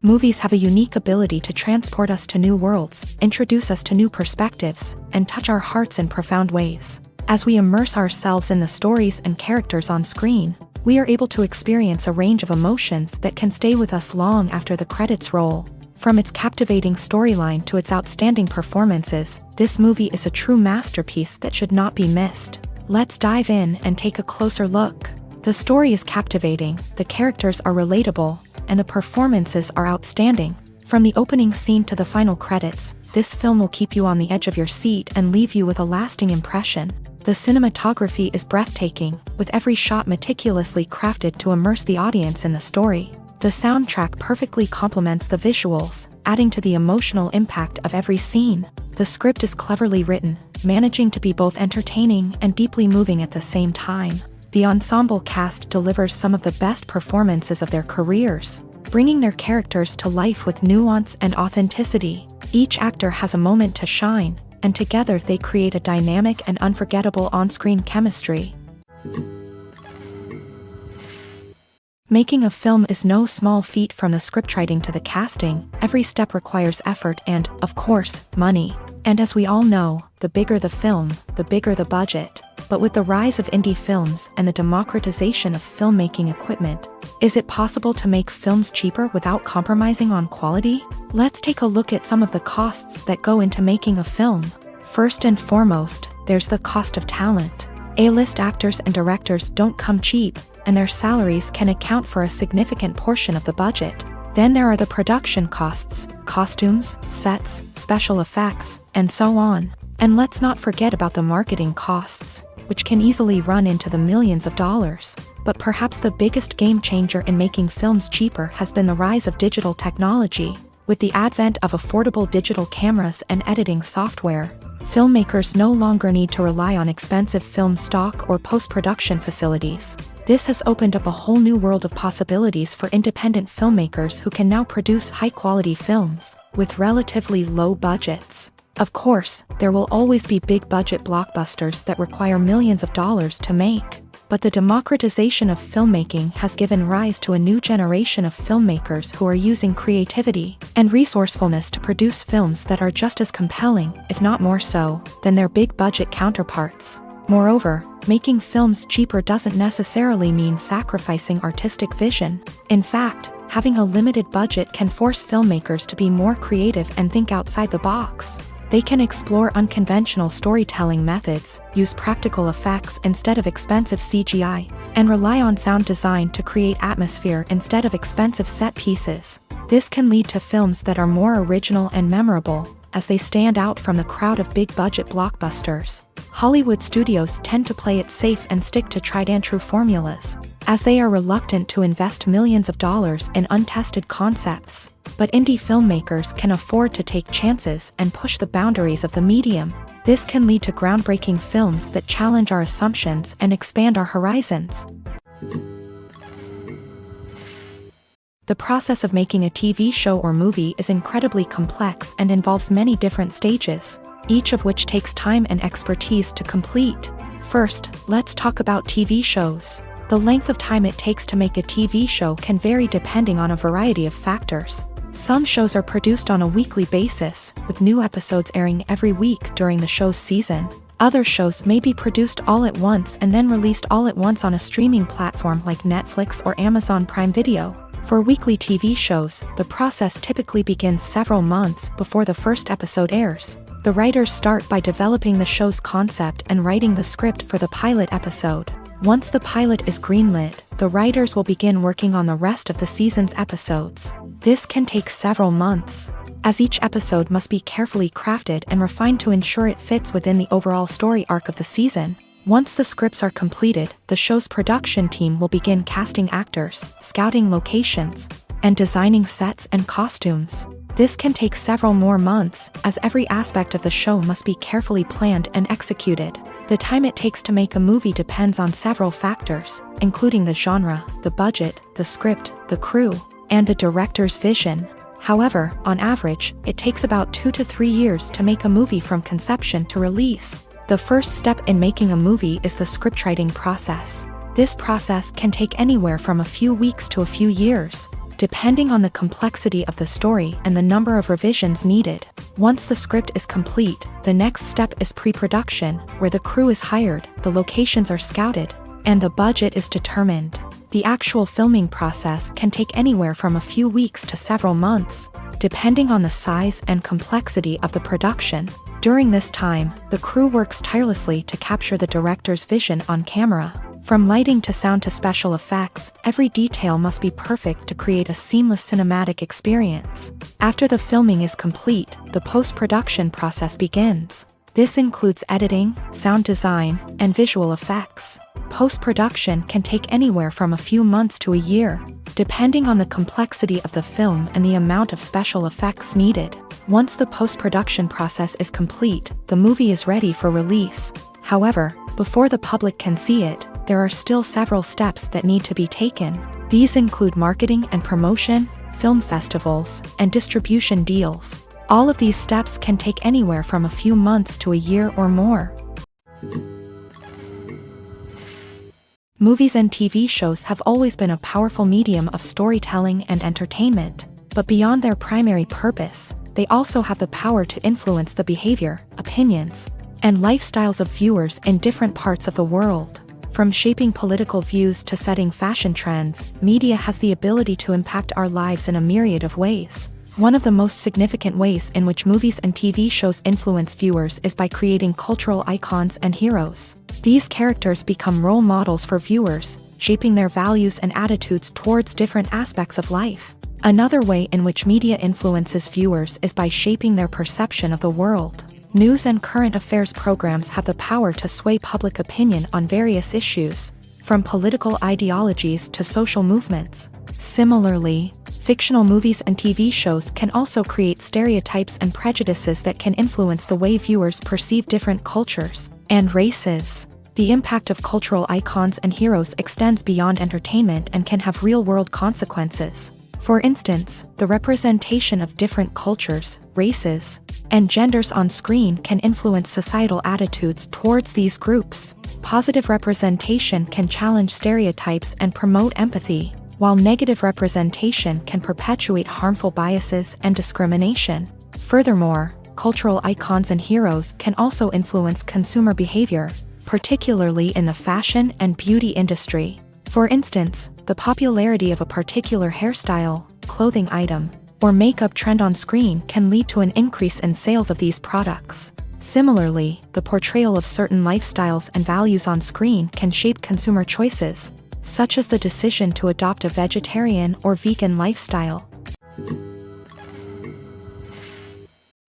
Movies have a unique ability to transport us to new worlds, introduce us to new perspectives, and touch our hearts in profound ways. As we immerse ourselves in the stories and characters on screen, we are able to experience a range of emotions that can stay with us long after the credits roll. From its captivating storyline to its outstanding performances, this movie is a true masterpiece that should not be missed. Let's dive in and take a closer look. The story is captivating, the characters are relatable, and the performances are outstanding. From the opening scene to the final credits, this film will keep you on the edge of your seat and leave you with a lasting impression. The cinematography is breathtaking, with every shot meticulously crafted to immerse the audience in the story. The soundtrack perfectly complements the visuals, adding to the emotional impact of every scene. The script is cleverly written, managing to be both entertaining and deeply moving at the same time. The ensemble cast delivers some of the best performances of their careers, bringing their characters to life with nuance and authenticity. Each actor has a moment to shine, and together they create a dynamic and unforgettable on-screen chemistry. Making a film is no small feat. From the scriptwriting to the casting, every step requires effort and, of course, money. And as we all know, the bigger the film, the bigger the budget. But with the rise of indie films and the democratization of filmmaking equipment, is it possible to make films cheaper without compromising on quality? Let's take a look at some of the costs that go into making a film. First and foremost, there's the cost of talent. A-list actors and directors don't come cheap, and their salaries can account for a significant portion of the budget. Then there are the production costs, costumes, sets, special effects, and so on. And let's not forget about the marketing costs, which can easily run into the millions of dollars. But perhaps the biggest game changer in making films cheaper has been the rise of digital technology. With the advent of affordable digital cameras and editing software, filmmakers no longer need to rely on expensive film stock or post-production facilities. This has opened up a whole new world of possibilities for independent filmmakers who can now produce high-quality films with relatively low budgets. Of course, there will always be big-budget blockbusters that require millions of dollars to make. But the democratization of filmmaking has given rise to a new generation of filmmakers who are using creativity and resourcefulness to produce films that are just as compelling, if not more so, than their big-budget counterparts. Moreover, making films cheaper doesn't necessarily mean sacrificing artistic vision. In fact, having a limited budget can force filmmakers to be more creative and think outside the box. They can explore unconventional storytelling methods, use practical effects instead of expensive CGI, and rely on sound design to create atmosphere instead of expensive set pieces. This can lead to films that are more original and memorable, as they stand out from the crowd of big-budget blockbusters. Hollywood studios tend to play it safe and stick to tried-and-true formulas, as they are reluctant to invest millions of dollars in untested concepts. But indie filmmakers can afford to take chances and push the boundaries of the medium. This can lead to groundbreaking films that challenge our assumptions and expand our horizons. The process of making a TV show or movie is incredibly complex and involves many different stages, each of which takes time and expertise to complete. First, let's talk about TV shows. The length of time it takes to make a TV show can vary depending on a variety of factors. Some shows are produced on a weekly basis, with new episodes airing every week during the show's season. Other shows may be produced all at once and then released all at once on a streaming platform like Netflix or Amazon Prime Video. For weekly TV shows, the process typically begins several months before the first episode airs. The writers start by developing the show's concept and writing the script for the pilot episode. Once the pilot is greenlit, the writers will begin working on the rest of the season's episodes. This can take several months, as each episode must be carefully crafted and refined to ensure it fits within the overall story arc of the season. Once the scripts are completed, the show's production team will begin casting actors, scouting locations, and designing sets and costumes. This can take several more months, as every aspect of the show must be carefully planned and executed. The time it takes to make a movie depends on several factors, including the genre, the budget, the script, the crew, and the director's vision. However, on average, it takes about 2 to 3 years to make a movie from conception to release. The first step in making a movie is the scriptwriting process. This process can take anywhere from a few weeks to a few years, depending on the complexity of the story and the number of revisions needed. Once the script is complete, the next step is pre-production, where the crew is hired, the locations are scouted, and the budget is determined. The actual filming process can take anywhere from a few weeks to several months, depending on the size and complexity of the production. During this time, the crew works tirelessly to capture the director's vision on camera. From lighting to sound to special effects, every detail must be perfect to create a seamless cinematic experience. After the filming is complete, the post-production process begins. This includes editing, sound design, and visual effects. Post-production can take anywhere from a few months to a year, depending on the complexity of the film and the amount of special effects needed. Once the post-production process is complete, the movie is ready for release. However, before the public can see it, there are still several steps that need to be taken. These include marketing and promotion, film festivals, and distribution deals. All of these steps can take anywhere from a few months to a year or more. Movies and TV shows have always been a powerful medium of storytelling and entertainment, but beyond their primary purpose, they also have the power to influence the behavior, opinions, and lifestyles of viewers in different parts of the world. From shaping political views to setting fashion trends, media has the ability to impact our lives in a myriad of ways. One of the most significant ways in which movies and TV shows influence viewers is by creating cultural icons and heroes. These characters become role models for viewers, shaping their values and attitudes towards different aspects of life. Another way in which media influences viewers is by shaping their perception of the world. News and current affairs programs have the power to sway public opinion on various issues, from political ideologies to social movements. Similarly, fictional movies and TV shows can also create stereotypes and prejudices that can influence the way viewers perceive different cultures and races. The impact of cultural icons and heroes extends beyond entertainment and can have real-world consequences. For instance, the representation of different cultures, races, and genders on screen can influence societal attitudes towards these groups. Positive representation can challenge stereotypes and promote empathy, while negative representation can perpetuate harmful biases and discrimination. Furthermore, cultural icons and heroes can also influence consumer behavior, particularly in the fashion and beauty industry. For instance, the popularity of a particular hairstyle, clothing item, or makeup trend on screen can lead to an increase in sales of these products. Similarly, the portrayal of certain lifestyles and values on screen can shape consumer choices, such as the decision to adopt a vegetarian or vegan lifestyle.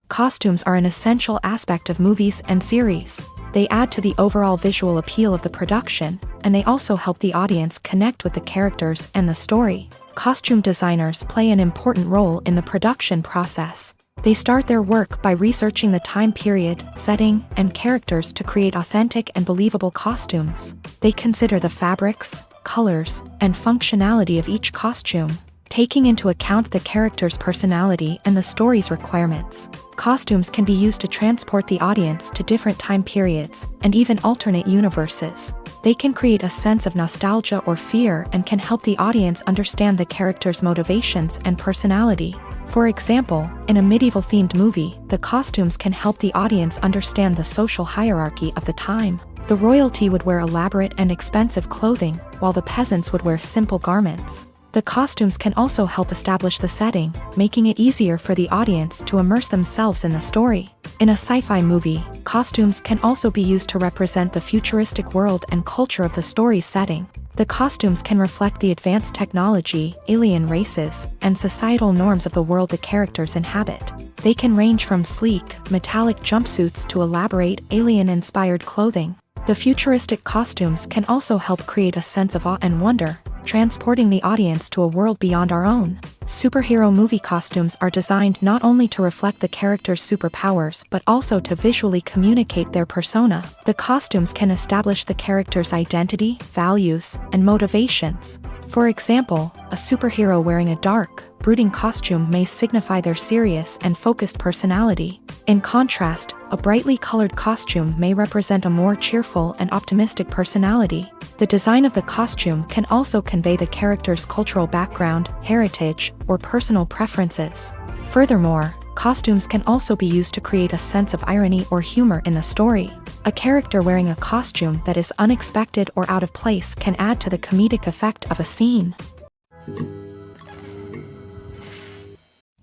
Costumes are an essential aspect of movies and series. They add to the overall visual appeal of the production, and they also help the audience connect with the characters and the story. Costume designers play an important role in the production process. They start their work by researching the time period, setting, and characters to create authentic and believable costumes. They consider the fabrics, colors, and functionality of each costume, taking into account the character's personality and the story's requirements. Costumes can be used to transport the audience to different time periods and even alternate universes. They can create a sense of nostalgia or fear and can help the audience understand the character's motivations and personality. For example, in a medieval-themed movie, the costumes can help the audience understand the social hierarchy of the time. The royalty would wear elaborate and expensive clothing, while the peasants would wear simple garments. The costumes can also help establish the setting, making it easier for the audience to immerse themselves in the story. In a sci-fi movie, costumes can also be used to represent the futuristic world and culture of the story's setting. The costumes can reflect the advanced technology, alien races, and societal norms of the world the characters inhabit. They can range from sleek, metallic jumpsuits to elaborate, alien-inspired clothing. The futuristic costumes can also help create a sense of awe and wonder, transporting the audience to a world beyond our own. Superhero movie costumes are designed not only to reflect the character's superpowers but also to visually communicate their persona. The costumes can establish the character's identity, values, and motivations. For example, a superhero wearing a dark, brooding costume may signify their serious and focused personality, In contrast, a brightly colored costume may represent a more cheerful and optimistic personality. The design of the costume can also convey the character's cultural background, heritage, or personal preferences. Furthermore, costumes can also be used to create a sense of irony or humor in the story. A character wearing a costume that is unexpected or out of place can add to the comedic effect of a scene.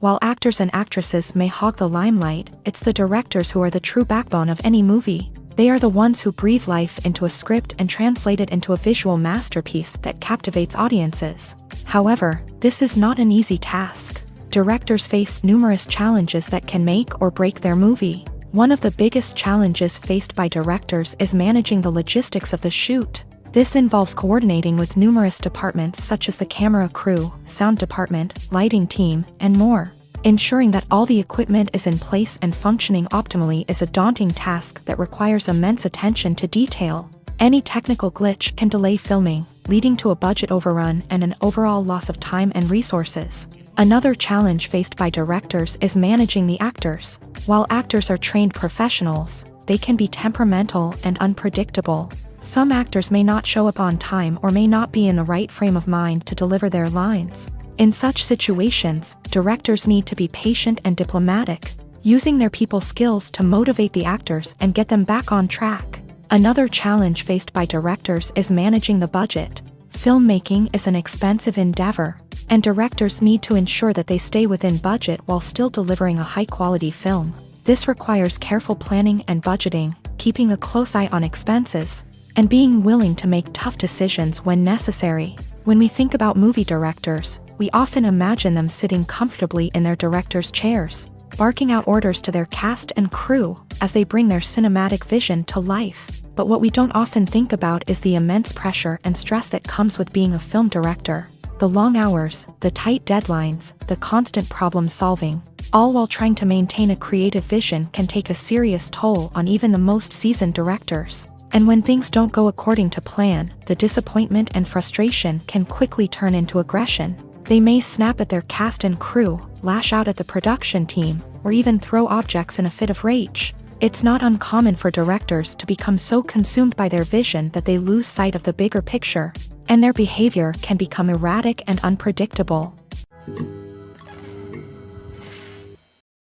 While actors and actresses may hog the limelight, it's the directors who are the true backbone of any movie. They are the ones who breathe life into a script and translate it into a visual masterpiece that captivates audiences. However, this is not an easy task. Directors face numerous challenges that can make or break their movie. One of the biggest challenges faced by directors is managing the logistics of the shoot. This involves coordinating with numerous departments such as the camera crew, sound department, lighting team, and more. Ensuring that all the equipment is in place and functioning optimally is a daunting task that requires immense attention to detail. Any technical glitch can delay filming, leading to a budget overrun and an overall loss of time and resources. Another challenge faced by directors is managing the actors. While actors are trained professionals, they can be temperamental and unpredictable. Some actors may not show up on time or may not be in the right frame of mind to deliver their lines. In such situations, directors need to be patient and diplomatic, using their people skills to motivate the actors and get them back on track. Another challenge faced by directors is managing the budget. Filmmaking is an expensive endeavor, and directors need to ensure that they stay within budget while still delivering a high-quality film. This requires careful planning and budgeting, keeping a close eye on expenses, and being willing to make tough decisions when necessary. When we think about movie directors, we often imagine them sitting comfortably in their director's chairs, barking out orders to their cast and crew as they bring their cinematic vision to life. But what we don't often think about is the immense pressure and stress that comes with being a film director. The long hours, the tight deadlines, the constant problem solving, all while trying to maintain a creative vision can take a serious toll on even the most seasoned directors. And when things don't go according to plan, the disappointment and frustration can quickly turn into aggression. They may snap at their cast and crew, lash out at the production team, or even throw objects in a fit of rage. It's not uncommon for directors to become so consumed by their vision that they lose sight of the bigger picture, and their behavior can become erratic and unpredictable.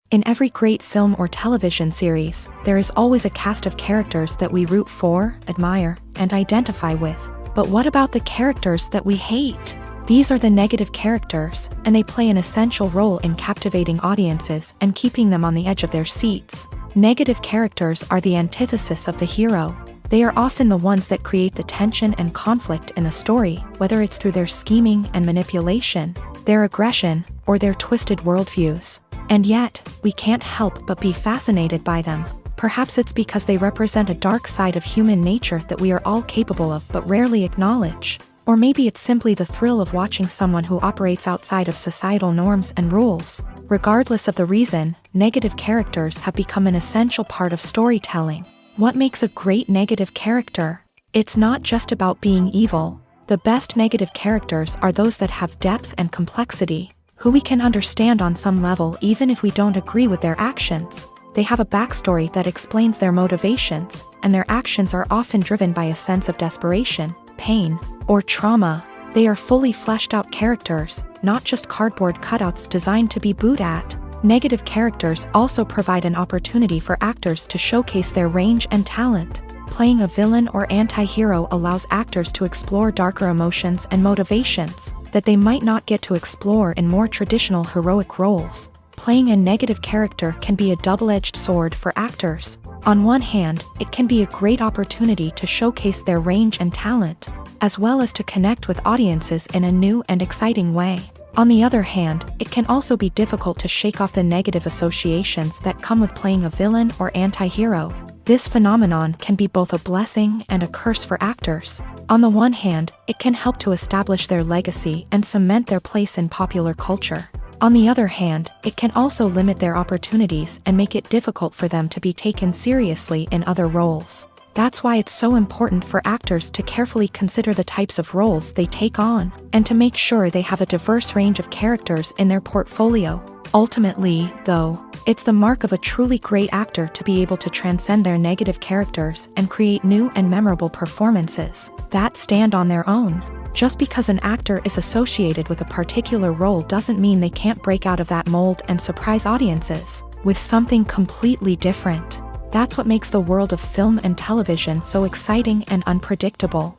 In every great film or television series, there is always a cast of characters that we root for, admire, and identify with. But what about the characters that we hate? These are the negative characters, and they play an essential role in captivating audiences and keeping them on the edge of their seats. Negative characters are the antithesis of the hero. They are often the ones that create the tension and conflict in the story, whether it's through their scheming and manipulation, their aggression, or their twisted worldviews. And yet, we can't help but be fascinated by them. Perhaps it's because they represent a dark side of human nature that we are all capable of but rarely acknowledge. Or maybe it's simply the thrill of watching someone who operates outside of societal norms and rules. Regardless of the reason, negative characters have become an essential part of storytelling. What makes a great negative character? It's not just about being evil. The best negative characters are those that have depth and complexity, who we can understand on some level even if we don't agree with their actions. They have a backstory that explains their motivations, and their actions are often driven by a sense of desperation, pain, or trauma. They are fully fleshed out characters, not just cardboard cutouts designed to be booed at. Negative characters also provide an opportunity for actors to showcase their range and talent. Playing a villain or anti-hero allows actors to explore darker emotions and motivations that they might not get to explore in more traditional heroic roles. Playing a negative character can be a double-edged sword for actors. On one hand, it can be a great opportunity to showcase their range and talent, as well as to connect with audiences in a new and exciting way. On the other hand, it can also be difficult to shake off the negative associations that come with playing a villain or anti-hero. This phenomenon can be both a blessing and a curse for actors. On the one hand, it can help to establish their legacy and cement their place in popular culture. On the other hand, it can also limit their opportunities and make it difficult for them to be taken seriously in other roles. That's why it's so important for actors to carefully consider the types of roles they take on, and to make sure they have a diverse range of characters in their portfolio. Ultimately, though, It's the mark of a truly great actor to be able to transcend their negative characters and create new and memorable performances that stand on their own. Just because an actor is associated with a particular role doesn't mean they can't break out of that mold and surprise audiences with something completely different. That's what makes the world of film and television so exciting and unpredictable.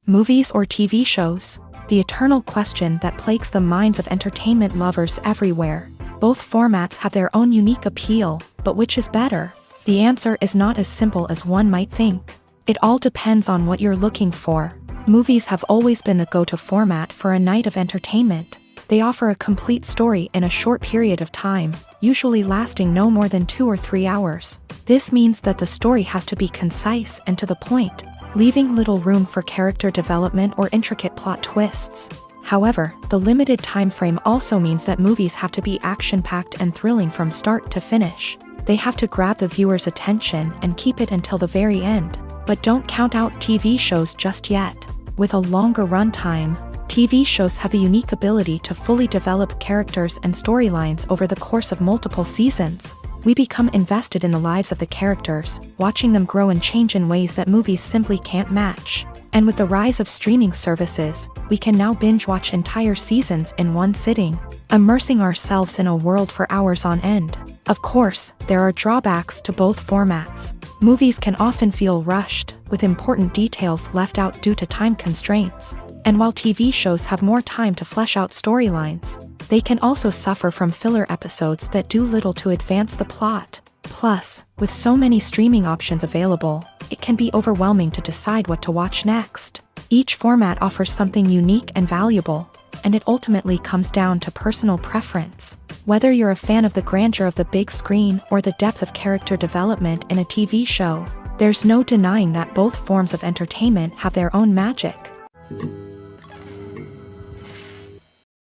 Movies or TV shows? The eternal question that plagues the minds of entertainment lovers everywhere. Both formats have their own unique appeal, but which is better? The answer is not as simple as one might think. It all depends on what you're looking for. Movies have always been the go-to format for a night of entertainment. They offer a complete story in a short period of time, usually lasting no more than 2 or 3 hours. This means that the story has to be concise and to the point, leaving little room for character development or intricate plot twists. However, the limited time frame also means that movies have to be action-packed and thrilling from start to finish. They have to grab the viewer's attention and keep it until the very end. But don't count out TV shows just yet. With a longer runtime, TV shows have the unique ability to fully develop characters and storylines over the course of multiple seasons. We become invested in the lives of the characters, watching them grow and change in ways that movies simply can't match. And with the rise of streaming services, we can now binge-watch entire seasons in one sitting, immersing ourselves in a world for hours on end. Of course, there are drawbacks to both formats. Movies can often feel rushed, with important details left out due to time constraints. And while TV shows have more time to flesh out storylines, they can also suffer from filler episodes that do little to advance the plot. Plus, with so many streaming options available, it can be overwhelming to decide what to watch next. Each format offers something unique and valuable, and it ultimately comes down to personal preference. Whether you're a fan of the grandeur of the big screen or the depth of character development in a TV show, there's no denying that both forms of entertainment have their own magic.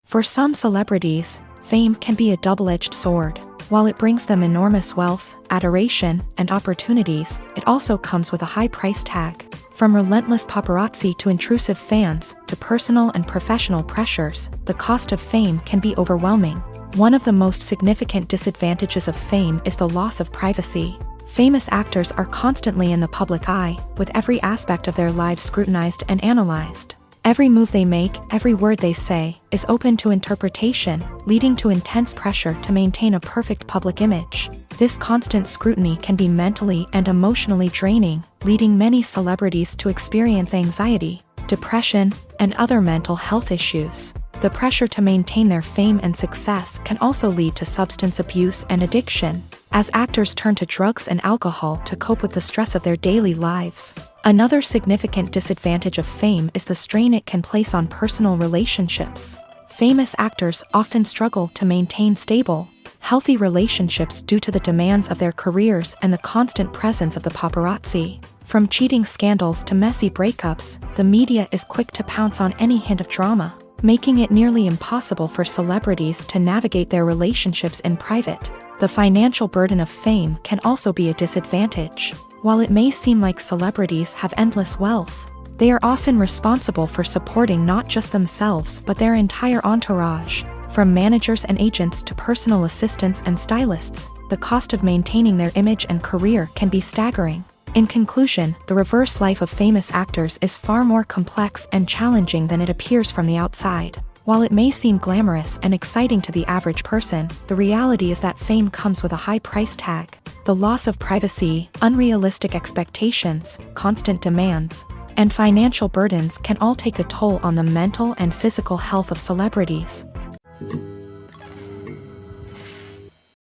For some celebrities, fame can be a double-edged sword. While it brings them enormous wealth, adoration, and opportunities, it also comes with a high price tag. From relentless paparazzi to intrusive fans, to personal and professional pressures, the cost of fame can be overwhelming. One of the most significant disadvantages of fame is the loss of privacy. Famous actors are constantly in the public eye, with every aspect of their lives scrutinized and analyzed. Every move they make, every word they say, is open to interpretation, leading to intense pressure to maintain a perfect public image. This constant scrutiny can be mentally and emotionally draining, leading many celebrities to experience anxiety, depression, and other mental health issues. The pressure to maintain their fame and success can also lead to substance abuse and addiction, as actors turn to drugs and alcohol to cope with the stress of their daily lives. Another significant disadvantage of fame is the strain it can place on personal relationships. Famous actors often struggle to maintain stable, healthy relationships due to the demands of their careers and the constant presence of the paparazzi. From cheating scandals to messy breakups, the media is quick to pounce on any hint of drama, making it nearly impossible for celebrities to navigate their relationships in private. The financial burden of fame can also be a disadvantage. While it may seem like celebrities have endless wealth, they are often responsible for supporting not just themselves but their entire entourage. From managers and agents to personal assistants and stylists, the cost of maintaining their image and career can be staggering. In conclusion, the reverse life of famous actors is far more complex and challenging than it appears from the outside. While it may seem glamorous and exciting to the average person, the reality is that fame comes with a high price tag. The loss of privacy, unrealistic expectations, constant demands, and financial burdens can all take a toll on the mental and physical health of celebrities.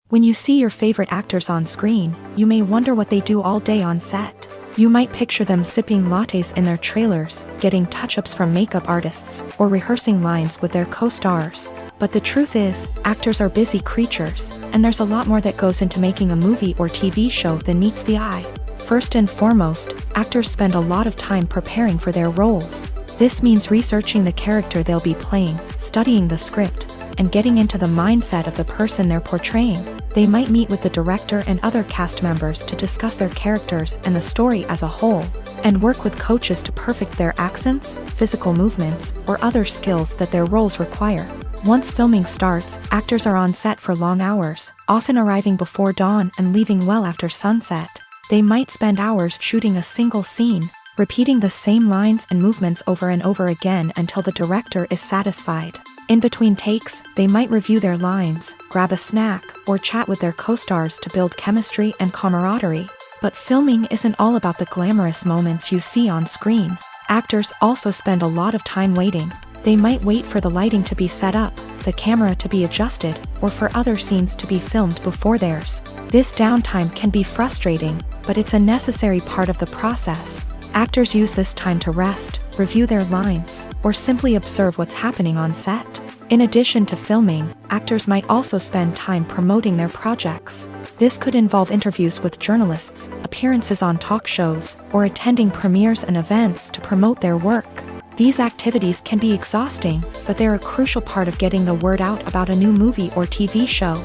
When you see your favorite actors on screen, you may wonder what they do all day on set. You might picture them sipping lattes in their trailers, getting touch-ups from makeup artists, or rehearsing lines with their co-stars. But the truth is, actors are busy creatures, and there's a lot more that goes into making a movie or TV show than meets the eye. First and foremost, actors spend a lot of time preparing for their roles. This means researching the character they'll be playing, studying the script, and getting into the mindset of the person they're portraying. They might meet with the director and other cast members to discuss their characters and the story as a whole, and work with coaches to perfect their accents, physical movements, or other skills that their roles require. Once filming starts, actors are on set for long hours, often arriving before dawn and leaving well after sunset. They might spend hours shooting a single scene, repeating the same lines and movements over and over again until the director is satisfied. In between takes, they might review their lines, grab a snack, or chat with their co-stars to build chemistry and camaraderie. But filming isn't all about the glamorous moments you see on screen. Actors also spend a lot of time waiting. They might wait for the lighting to be set up, the camera to be adjusted, or for other scenes to be filmed before theirs. This downtime can be frustrating, but it's a necessary part of the process. Actors use this time to rest, review their lines, or simply observe what's happening on set. In addition to filming, actors might also spend time promoting their projects. This could involve interviews with journalists, appearances on talk shows, or attending premieres and events to promote their work. These activities can be exhausting, but they're a crucial part of getting the word out about a new movie or TV show.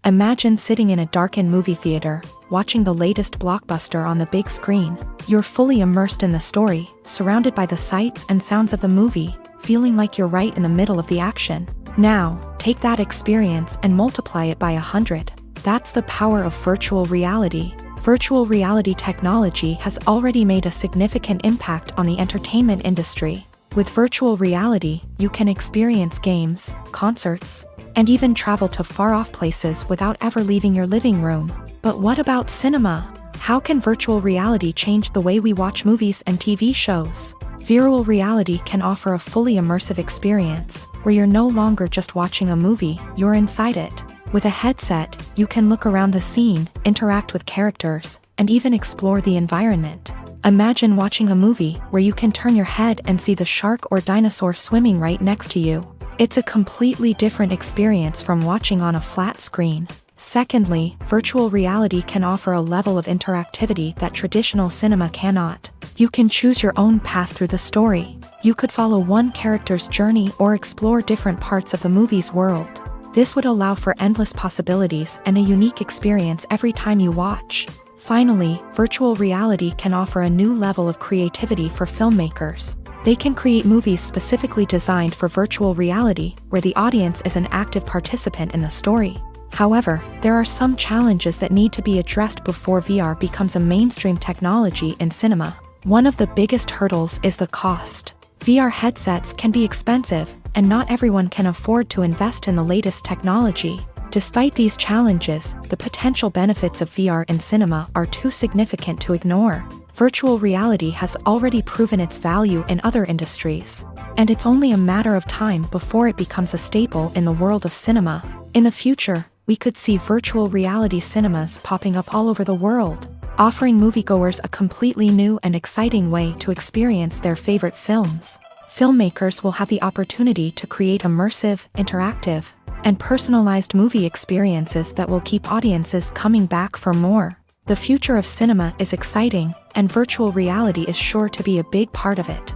Imagine sitting in a darkened movie theater, watching the latest blockbuster on the big screen. You're fully immersed in the story, surrounded by the sights and sounds of the movie, feeling like you're right in the middle of the action. Now, take that experience and multiply it by 100. That's the power of virtual reality. Virtual reality technology has already made a significant impact on the entertainment industry. With virtual reality, you can experience games, concerts, and even travel to far-off places without ever leaving your living room. But what about cinema? How can virtual reality change the way we watch movies and TV shows? Virtual reality can offer a fully immersive experience, where you're no longer just watching a movie, you're inside it. With a headset, you can look around the scene, interact with characters, and even explore the environment. Imagine watching a movie where you can turn your head and see the shark or dinosaur swimming right next to you. It's a completely different experience from watching on a flat screen. Secondly, virtual reality can offer a level of interactivity that traditional cinema cannot. You can choose your own path through the story. You could follow one character's journey or explore different parts of the movie's world. This would allow for endless possibilities and a unique experience every time you watch. Finally, virtual reality can offer a new level of creativity for filmmakers. They can create movies specifically designed for virtual reality, where the audience is an active participant in the story. However, there are some challenges that need to be addressed before VR becomes a mainstream technology in cinema. One of the biggest hurdles is the cost. VR headsets can be expensive, and not everyone can afford to invest in the latest technology. Despite these challenges, the potential benefits of VR in cinema are too significant to ignore. Virtual reality has already proven its value in other industries, and it's only a matter of time before it becomes a staple in the world of cinema. In the future, we could see virtual reality cinemas popping up all over the world, offering moviegoers a completely new and exciting way to experience their favorite films. Filmmakers will have the opportunity to create immersive, interactive, and personalized movie experiences that will keep audiences coming back for more. The future of cinema is exciting, and virtual reality is sure to be a big part of it.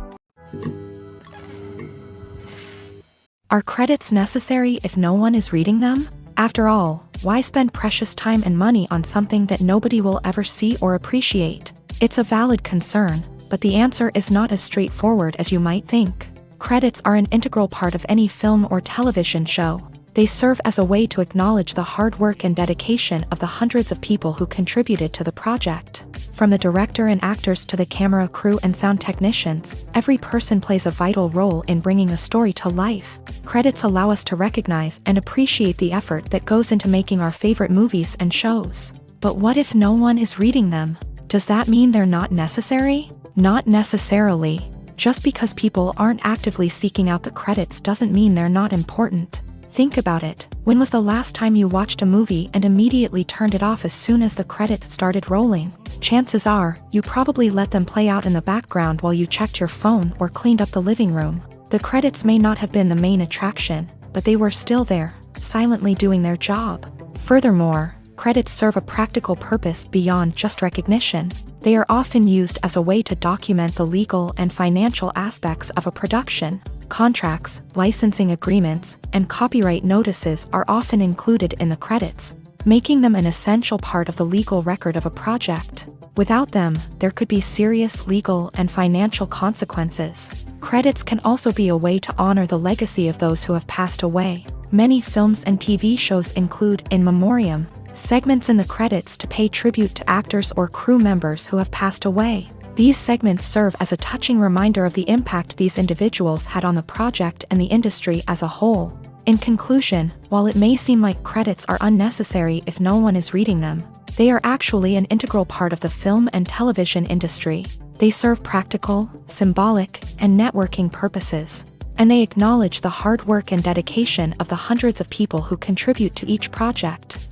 Are credits necessary if no one is reading them? After all, why spend precious time and money on something that nobody will ever see or appreciate? It's a valid concern, but the answer is not as straightforward as you might think. Credits are an integral part of any film or television show. They serve as a way to acknowledge the hard work and dedication of the hundreds of people who contributed to the project. From the director and actors to the camera crew and sound technicians, every person plays a vital role in bringing a story to life. Credits allow us to recognize and appreciate the effort that goes into making our favorite movies and shows. But what if no one is reading them? Does that mean they're not necessary? Not necessarily. Just because people aren't actively seeking out the credits doesn't mean they're not important. Think about it. When was the last time you watched a movie and immediately turned it off as soon as the credits started rolling? Chances are, you probably let them play out in the background while you checked your phone or cleaned up the living room. The credits may not have been the main attraction, but they were still there, silently doing their job. Furthermore, credits serve a practical purpose beyond just recognition. They are often used as a way to document the legal and financial aspects of a production. Contracts, licensing agreements, and copyright notices are often included in the credits, making them an essential part of the legal record of a project. Without them, there could be serious legal and financial consequences. Credits can also be a way to honor the legacy of those who have passed away. Many films and TV shows include in memoriam segments in the credits to pay tribute to actors or crew members who have passed away. These segments serve as a touching reminder of the impact these individuals had on the project and the industry as a whole. In conclusion, while it may seem like credits are unnecessary if no one is reading them, they are actually an integral part of the film and television industry. They serve practical, symbolic, and networking purposes, and they acknowledge the hard work and dedication of the hundreds of people who contribute to each project.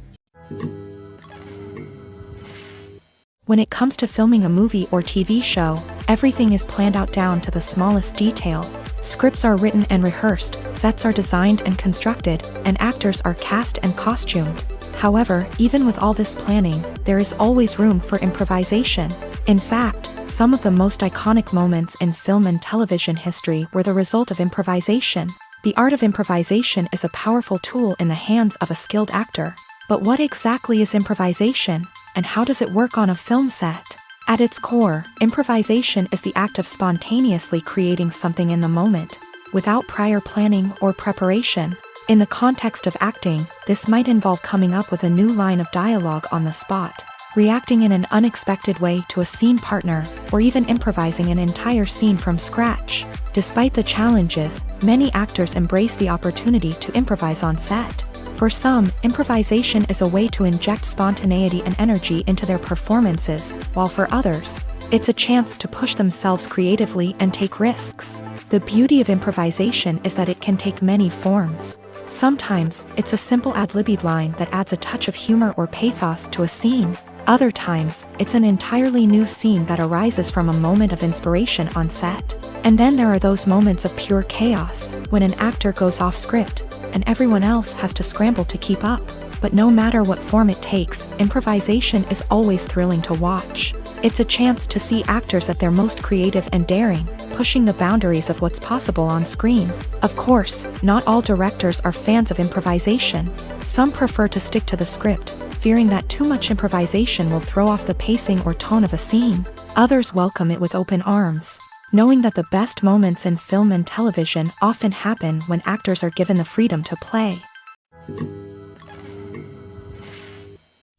When it comes to filming a movie or TV show, everything is planned out down to the smallest detail. Scripts are written and rehearsed, sets are designed and constructed, and actors are cast and costumed. However, even with all this planning, there is always room for improvisation. In fact, some of the most iconic moments in film and television history were the result of improvisation. The art of improvisation is a powerful tool in the hands of a skilled actor. But what exactly is improvisation, and how does it work on a film set? At its core, improvisation is the act of spontaneously creating something in the moment, without prior planning or preparation. In the context of acting, this might involve coming up with a new line of dialogue on the spot, reacting in an unexpected way to a scene partner, or even improvising an entire scene from scratch. Despite the challenges, many actors embrace the opportunity to improvise on set. For some, improvisation is a way to inject spontaneity and energy into their performances, while for others, it's a chance to push themselves creatively and take risks. The beauty of improvisation is that it can take many forms. Sometimes, it's a simple ad-libbed line that adds a touch of humor or pathos to a scene. Other times, it's an entirely new scene that arises from a moment of inspiration on set. And then there are those moments of pure chaos, when an actor goes off script, and everyone else has to scramble to keep up. But no matter what form it takes, improvisation is always thrilling to watch. It's a chance to see actors at their most creative and daring, pushing the boundaries of what's possible on screen. Of course, not all directors are fans of improvisation. Some prefer to stick to the script, fearing that too much improvisation will throw off the pacing or tone of a scene. Others welcome it with open arms, knowing that the best moments in film and television often happen when actors are given the freedom to play.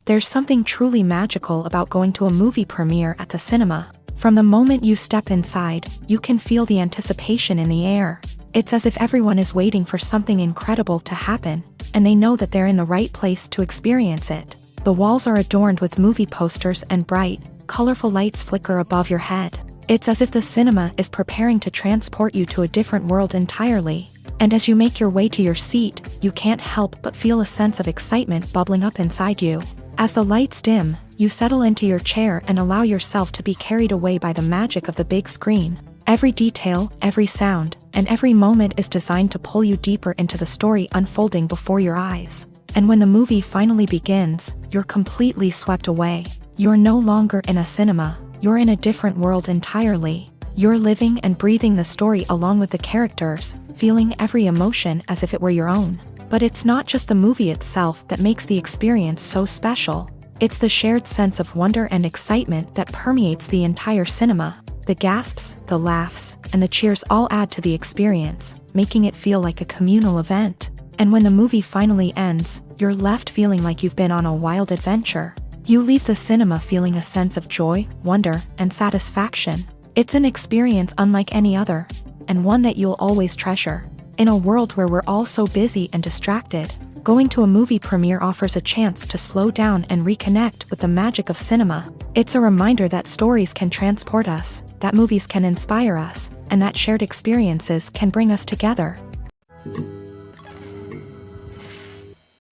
There's something truly magical about going to a movie premiere at the cinema. From the moment you step inside, you can feel the anticipation in the air. It's as if everyone is waiting for something incredible to happen, and they know that they're in the right place to experience it. The walls are adorned with movie posters and bright, colorful lights flicker above your head. It's as if the cinema is preparing to transport you to a different world entirely. And as you make your way to your seat, you can't help but feel a sense of excitement bubbling up inside you. As the lights dim, you settle into your chair and allow yourself to be carried away by the magic of the big screen. Every detail, every sound, and every moment is designed to pull you deeper into the story unfolding before your eyes. And when the movie finally begins, you're completely swept away. You're no longer in a cinema, you're in a different world entirely. You're living and breathing the story along with the characters, feeling every emotion as if it were your own. But it's not just the movie itself that makes the experience so special. It's the shared sense of wonder and excitement that permeates the entire cinema. The gasps, the laughs, and the cheers all add to the experience, making it feel like a communal event. And when the movie finally ends, you're left feeling like you've been on a wild adventure. You leave the cinema feeling a sense of joy, wonder, and satisfaction. It's an experience unlike any other, and one that you'll always treasure. In a world where we're all so busy and distracted, going to a movie premiere offers a chance to slow down and reconnect with the magic of cinema. It's a reminder that stories can transport us, that movies can inspire us, and that shared experiences can bring us together.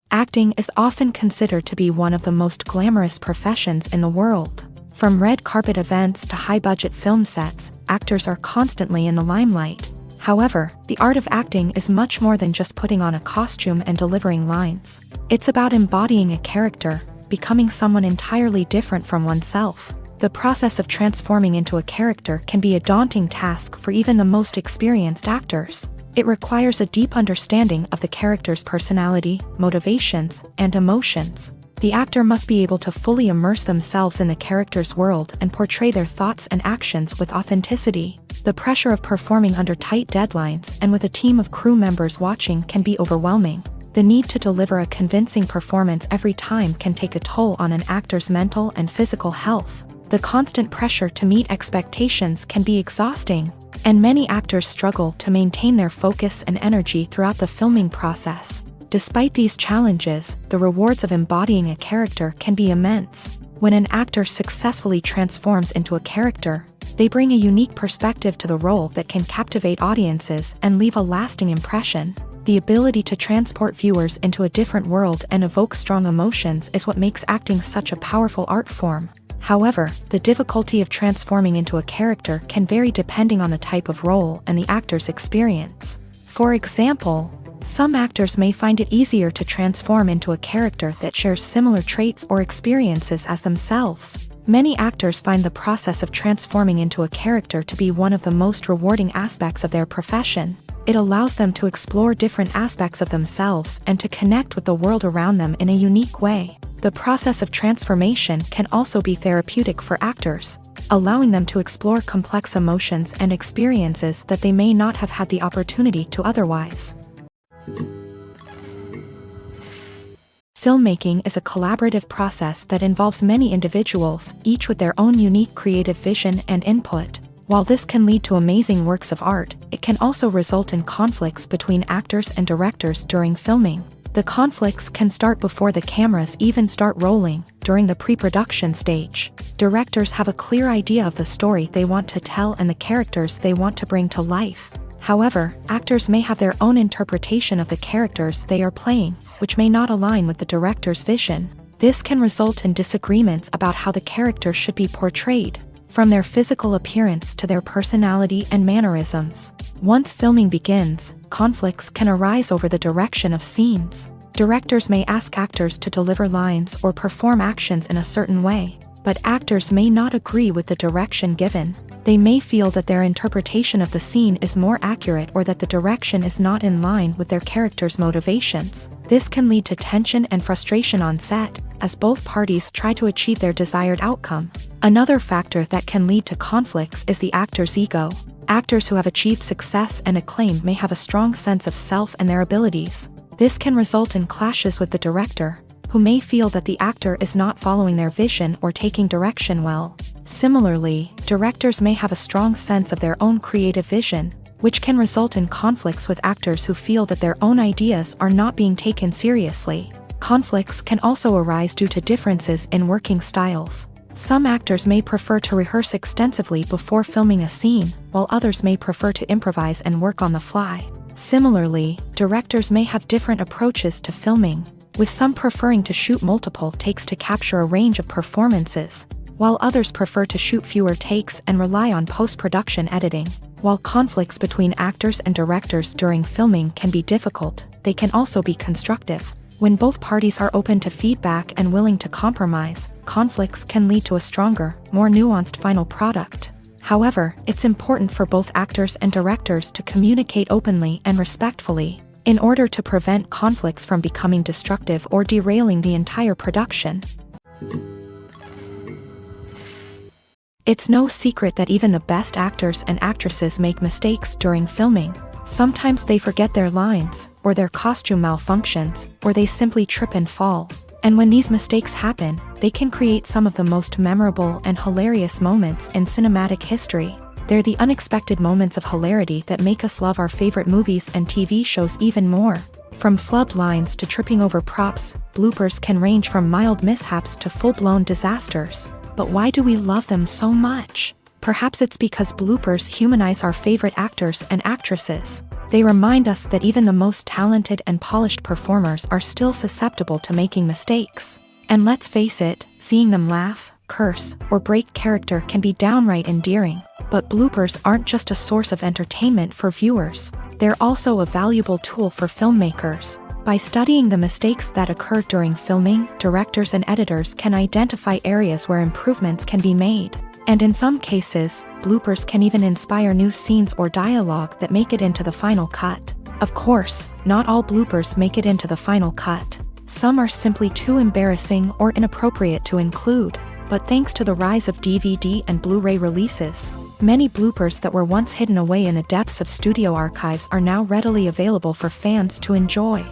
Acting is often considered to be one of the most glamorous professions in the world. From red carpet events to high-budget film sets, actors are constantly in the limelight. However, the art of acting is much more than just putting on a costume and delivering lines. It's about embodying a character, becoming someone entirely different from oneself. The process of transforming into a character can be a daunting task for even the most experienced actors. It requires a deep understanding of the character's personality, motivations, and emotions. The actor must be able to fully immerse themselves in the character's world and portray their thoughts and actions with authenticity. The pressure of performing under tight deadlines and with a team of crew members watching can be overwhelming. The need to deliver a convincing performance every time can take a toll on an actor's mental and physical health. The constant pressure to meet expectations can be exhausting, and many actors struggle to maintain their focus and energy throughout the filming process. Despite these challenges, the rewards of embodying a character can be immense. When an actor successfully transforms into a character, they bring a unique perspective to the role that can captivate audiences and leave a lasting impression. The ability to transport viewers into a different world and evoke strong emotions is what makes acting such a powerful art form. However, the difficulty of transforming into a character can vary depending on the type of role and the actor's experience. For example, some actors may find it easier to transform into a character that shares similar traits or experiences as themselves. Many actors find the process of transforming into a character to be one of the most rewarding aspects of their profession. It allows them to explore different aspects of themselves and to connect with the world around them in a unique way. The process of transformation can also be therapeutic for actors, allowing them to explore complex emotions and experiences that they may not have had the opportunity to otherwise. Filmmaking is a collaborative process that involves many individuals, each with their own unique creative vision and input. While this can lead to amazing works of art, it can also result in conflicts between actors and directors during filming. The conflicts can start before the cameras even start rolling, during the pre-production stage. Directors have a clear idea of the story they want to tell and the characters they want to bring to life. However, actors may have their own interpretation of the characters they are playing, which may not align with the director's vision. This can result in disagreements about how the character should be portrayed, from their physical appearance to their personality and mannerisms. Once filming begins, conflicts can arise over the direction of scenes. Directors may ask actors to deliver lines or perform actions in a certain way, but actors may not agree with the direction given. They may feel that their interpretation of the scene is more accurate or that the direction is not in line with their character's motivations. This can lead to tension and frustration on set, as both parties try to achieve their desired outcome. Another factor that can lead to conflicts is the actor's ego. Actors who have achieved success and acclaim may have a strong sense of self and their abilities. This can result in clashes with the director, who may feel that the actor is not following their vision or taking direction well. Similarly, directors may have a strong sense of their own creative vision, which can result in conflicts with actors who feel that their own ideas are not being taken seriously. Conflicts can also arise due to differences in working styles. Some actors may prefer to rehearse extensively before filming a scene, while others may prefer to improvise and work on the fly. Similarly, directors may have different approaches to filming, with some preferring to shoot multiple takes to capture a range of performances, while others prefer to shoot fewer takes and rely on post-production editing. While conflicts between actors and directors during filming can be difficult, they can also be constructive. When both parties are open to feedback and willing to compromise, conflicts can lead to a stronger, more nuanced final product. However, it's important for both actors and directors to communicate openly and respectfully, in order to prevent conflicts from becoming destructive or derailing the entire production. It's no secret that even the best actors and actresses make mistakes during filming. Sometimes they forget their lines, or their costume malfunctions, or they simply trip and fall. And when these mistakes happen, they can create some of the most memorable and hilarious moments in cinematic history. They're the unexpected moments of hilarity that make us love our favorite movies and TV shows even more. From flubbed lines to tripping over props, bloopers can range from mild mishaps to full-blown disasters. But why do we love them so much? Perhaps it's because bloopers humanize our favorite actors and actresses. They remind us that even the most talented and polished performers are still susceptible to making mistakes. And let's face it, seeing them laugh, curse, or break character can be downright endearing. But bloopers aren't just a source of entertainment for viewers. They're also a valuable tool for filmmakers. By studying the mistakes that occur during filming, directors and editors can identify areas where improvements can be made. And in some cases, bloopers can even inspire new scenes or dialogue that make it into the final cut. Of course, not all bloopers make it into the final cut. Some are simply too embarrassing or inappropriate to include. But thanks to the rise of DVD and Blu-ray releases, many bloopers that were once hidden away in the depths of studio archives are now readily available for fans to enjoy.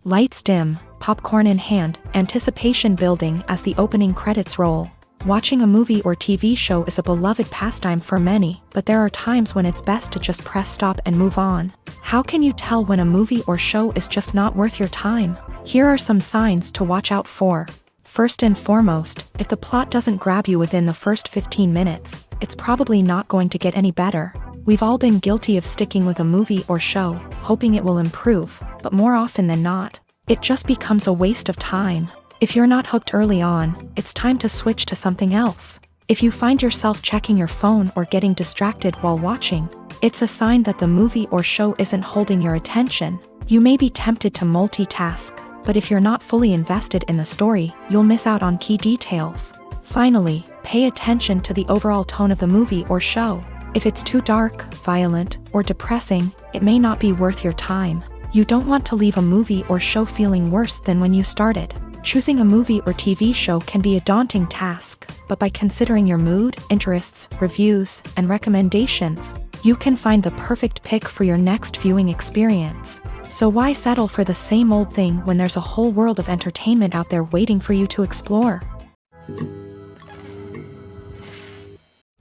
Lights dim, popcorn in hand, anticipation building as the opening credits roll. Watching a movie or TV show is a beloved pastime for many, but there are times when it's best to just press stop and move on. How can you tell when a movie or show is just not worth your time? Here are some signs to watch out for. First and foremost, if the plot doesn't grab you within the first 15 minutes, it's probably not going to get any better. We've all been guilty of sticking with a movie or show, hoping it will improve, but more often than not, it just becomes a waste of time. If you're not hooked early on, it's time to switch to something else. If you find yourself checking your phone or getting distracted while watching, it's a sign that the movie or show isn't holding your attention. You may be tempted to multitask, but if you're not fully invested in the story, you'll miss out on key details. Finally, pay attention to the overall tone of the movie or show. If it's too dark, violent, or depressing, it may not be worth your time. You don't want to leave a movie or show feeling worse than when you started. Choosing a movie or TV show can be a daunting task, but by considering your mood, interests, reviews, and recommendations, you can find the perfect pick for your next viewing experience. So why settle for the same old thing when there's a whole world of entertainment out there waiting for you to explore?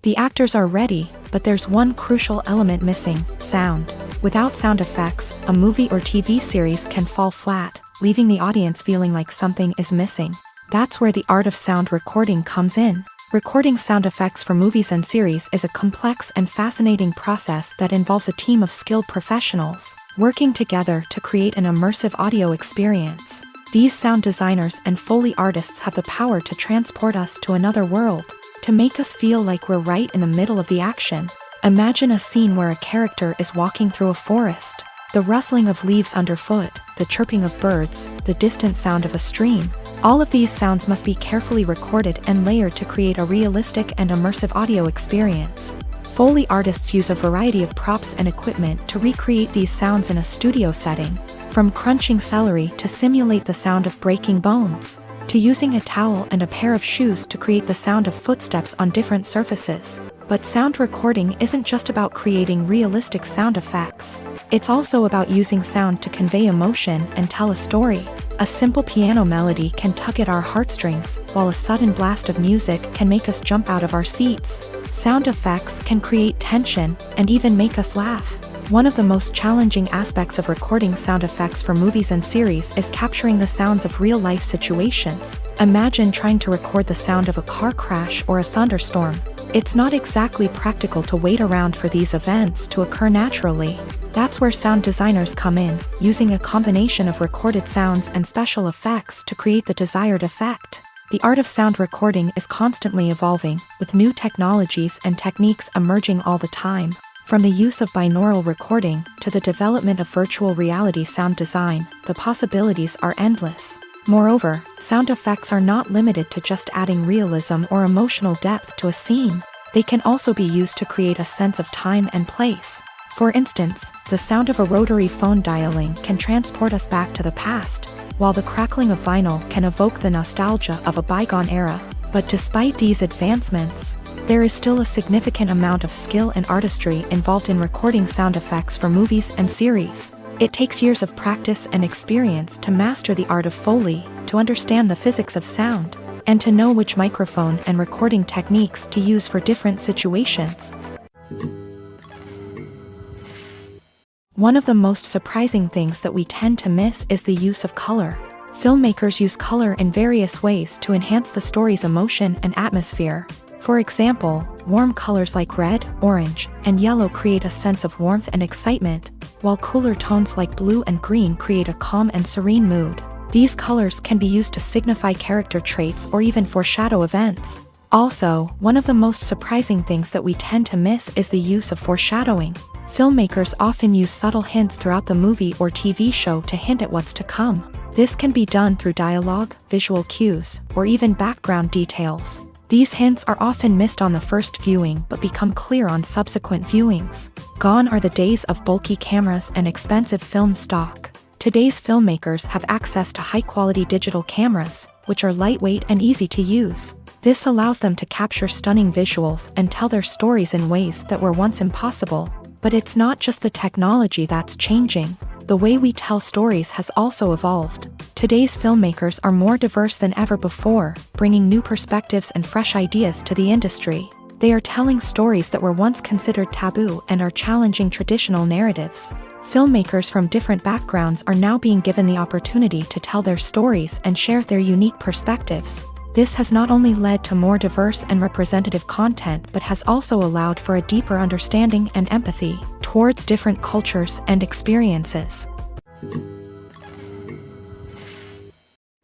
The actors are ready, but there's one crucial element missing: sound. Without sound effects, a movie or TV series can fall flat, leaving the audience feeling like something is missing. That's where the art of sound recording comes in. Recording sound effects for movies and series is a complex and fascinating process that involves a team of skilled professionals working together to create an immersive audio experience. These sound designers and Foley artists have the power to transport us to another world, to make us feel like we're right in the middle of the action. Imagine a scene where a character is walking through a forest. The rustling of leaves underfoot, the chirping of birds, the distant sound of a stream. All of these sounds must be carefully recorded and layered to create a realistic and immersive audio experience. Foley artists use a variety of props and equipment to recreate these sounds in a studio setting, from crunching celery to simulate the sound of breaking bones, to using a towel and a pair of shoes to create the sound of footsteps on different surfaces. But sound recording isn't just about creating realistic sound effects. It's also about using sound to convey emotion and tell a story. A simple piano melody can tug at our heartstrings, while a sudden blast of music can make us jump out of our seats. Sound effects can create tension and even make us laugh. One of the most challenging aspects of recording sound effects for movies and series is capturing the sounds of real-life situations. Imagine trying to record the sound of a car crash or a thunderstorm. It's not exactly practical to wait around for these events to occur naturally. That's where sound designers come in, using a combination of recorded sounds and special effects to create the desired effect. The art of sound recording is constantly evolving, with new technologies and techniques emerging all the time. From the use of binaural recording to the development of virtual reality sound design, the possibilities are endless. Moreover, sound effects are not limited to just adding realism or emotional depth to a scene. They can also be used to create a sense of time and place. For instance, the sound of a rotary phone dialing can transport us back to the past, while the crackling of vinyl can evoke the nostalgia of a bygone era. But despite these advancements, there is still a significant amount of skill and artistry involved in recording sound effects for movies and series. It takes years of practice and experience to master the art of Foley, to understand the physics of sound, and to know which microphone and recording techniques to use for different situations. One of the most surprising things that we tend to miss is the use of color. Filmmakers use color in various ways to enhance the story's emotion and atmosphere. For example, warm colors like red, orange, and yellow create a sense of warmth and excitement, while cooler tones like blue and green create a calm and serene mood. These colors can be used to signify character traits or even foreshadow events. Also, one of the most surprising things that we tend to miss is the use of foreshadowing. Filmmakers often use subtle hints throughout the movie or TV show to hint at what's to come. This can be done through dialogue, visual cues, or even background details. These hints are often missed on the first viewing but become clear on subsequent viewings. Gone are the days of bulky cameras and expensive film stock. Today's filmmakers have access to high-quality digital cameras, which are lightweight and easy to use. This allows them to capture stunning visuals and tell their stories in ways that were once impossible. But it's not just the technology that's changing. The way we tell stories has also evolved. Today's filmmakers are more diverse than ever before, bringing new perspectives and fresh ideas to the industry. They are telling stories that were once considered taboo and are challenging traditional narratives. Filmmakers from different backgrounds are now being given the opportunity to tell their stories and share their unique perspectives. This has not only led to more diverse and representative content but has also allowed for a deeper understanding and empathy towards different cultures and experiences.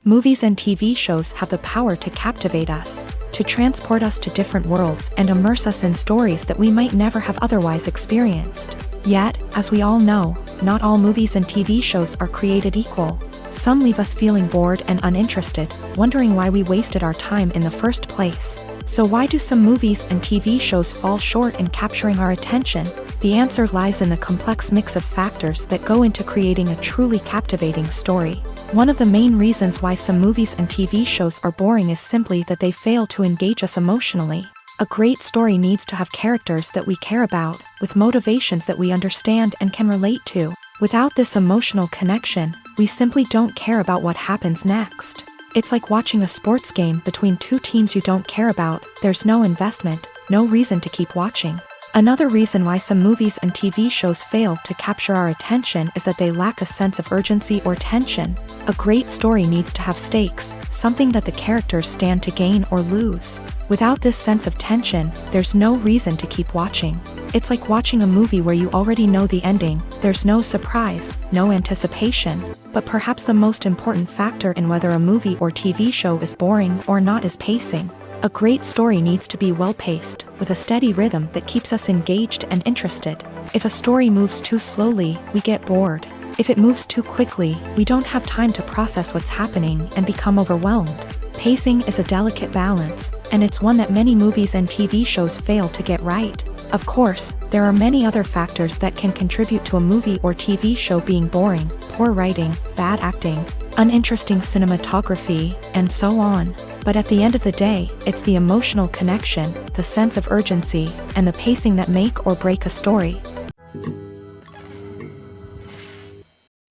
Movies and TV shows have the power to captivate us, to transport us to different worlds and immerse us in stories that we might never have otherwise experienced. Yet, as we all know, not all movies and TV shows are created equal. Some leave us feeling bored and uninterested, wondering why we wasted our time in the first place. So why do some movies and TV shows fall short in capturing our attention? The answer lies in the complex mix of factors that go into creating a truly captivating story. One of the main reasons why some movies and TV shows are boring is simply that they fail to engage us emotionally. A great story needs to have characters that we care about, with motivations that we understand and can relate to. Without this emotional connection, we simply don't care about what happens next. It's like watching a sports game between two teams you don't care about. There's no investment, no reason to keep watching. Another reason why some movies and TV shows fail to capture our attention is that they lack a sense of urgency or tension. A great story needs to have stakes, something that the characters stand to gain or lose. Without this sense of tension, there's no reason to keep watching. It's like watching a movie where you already know the ending. There's no surprise, no anticipation. But perhaps the most important factor in whether a movie or TV show is boring or not is pacing. A great story needs to be well-paced, with a steady rhythm that keeps us engaged and interested. If a story moves too slowly, we get bored. If it moves too quickly, we don't have time to process what's happening and become overwhelmed. Pacing is a delicate balance, and it's one that many movies and TV shows fail to get right. Of course, there are many other factors that can contribute to a movie or TV show being boring: poor writing, bad acting, uninteresting cinematography, and so on. But at the end of the day, it's the emotional connection, the sense of urgency, and the pacing that make or break a story.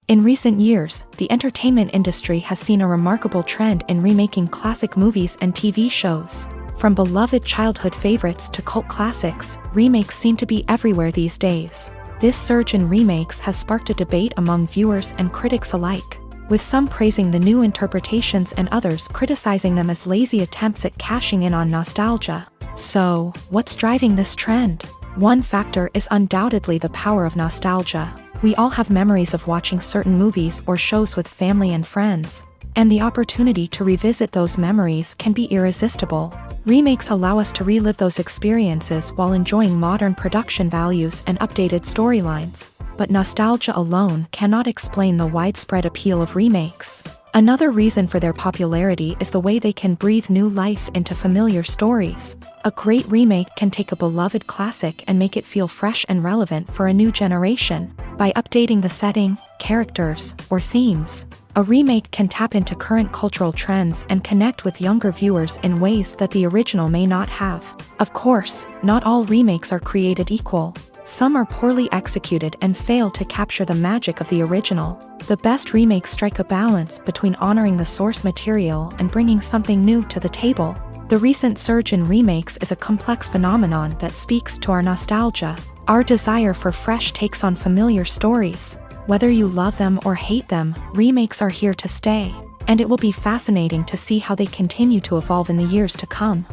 In recent years, the entertainment industry has seen a remarkable trend in remaking classic movies and TV shows. From beloved childhood favorites to cult classics, remakes seem to be everywhere these days. This surge in remakes has sparked a debate among viewers and critics alike, with some praising the new interpretations and others criticizing them as lazy attempts at cashing in on nostalgia. So, what's driving this trend? One factor is undoubtedly the power of nostalgia. We all have memories of watching certain movies or shows with family and friends, and the opportunity to revisit those memories can be irresistible. Remakes allow us to relive those experiences while enjoying modern production values and updated storylines. But nostalgia alone cannot explain the widespread appeal of remakes. Another reason for their popularity is the way they can breathe new life into familiar stories. A great remake can take a beloved classic and make it feel fresh and relevant for a new generation. By updating the setting, characters, or themes, a remake can tap into current cultural trends and connect with younger viewers in ways that the original may not have. Of course, not all remakes are created equal. Some are poorly executed and fail to capture the magic of the original. The best remakes strike a balance between honoring the source material and bringing something new to the table. The recent surge in remakes is a complex phenomenon that speaks to our nostalgia, our desire for fresh takes on familiar stories. Whether you love them or hate them, remakes are here to stay, and it will be fascinating to see how they continue to evolve in the years to come.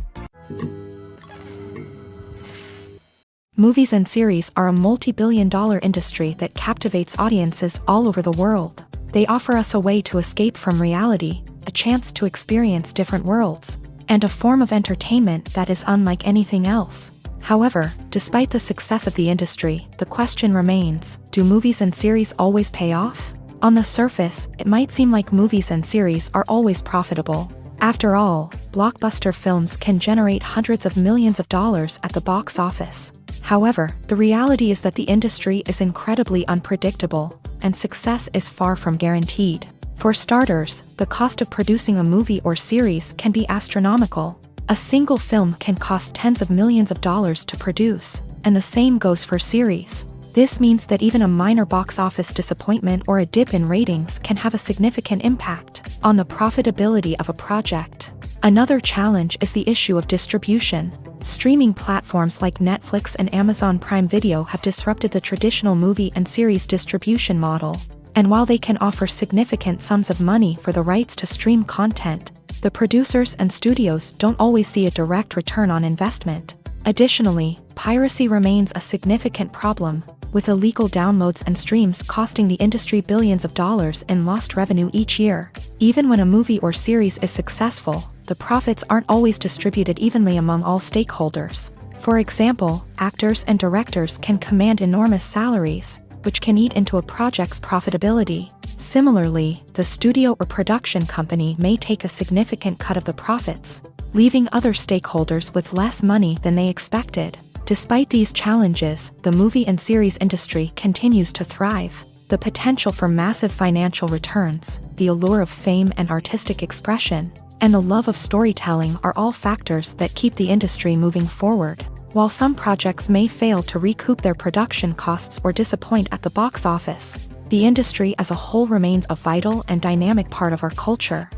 Movies and series are a multi-billion-dollar industry that captivates audiences all over the world. They offer us a way to escape from reality, a chance to experience different worlds, and a form of entertainment that is unlike anything else. However, despite the success of the industry, the question remains, do movies and series always pay off? On the surface, it might seem like movies and series are always profitable. After all, blockbuster films can generate hundreds of millions of dollars at the box office. However, the reality is that the industry is incredibly unpredictable, and success is far from guaranteed. For starters, the cost of producing a movie or series can be astronomical. A single film can cost tens of millions of dollars to produce, and the same goes for series. This means that even a minor box office disappointment or a dip in ratings can have a significant impact on the profitability of a project. Another challenge is the issue of distribution. Streaming platforms like Netflix and Amazon Prime Video have disrupted the traditional movie and series distribution model. And while they can offer significant sums of money for the rights to stream content, the producers and studios don't always see a direct return on investment. Additionally, piracy remains a significant problem, with illegal downloads and streams costing the industry billions of dollars in lost revenue each year. Even when a movie or series is successful, the profits aren't always distributed evenly among all stakeholders. For example, actors and directors can command enormous salaries, which can eat into a project's profitability. Similarly, the studio or production company may take a significant cut of the profits, leaving other stakeholders with less money than they expected. Despite these challenges, the movie and series industry continues to thrive. The potential for massive financial returns, the allure of fame and artistic expression, and the love of storytelling are all factors that keep the industry moving forward. While some projects may fail to recoup their production costs or disappoint at the box office, the industry as a whole remains a vital and dynamic part of our culture.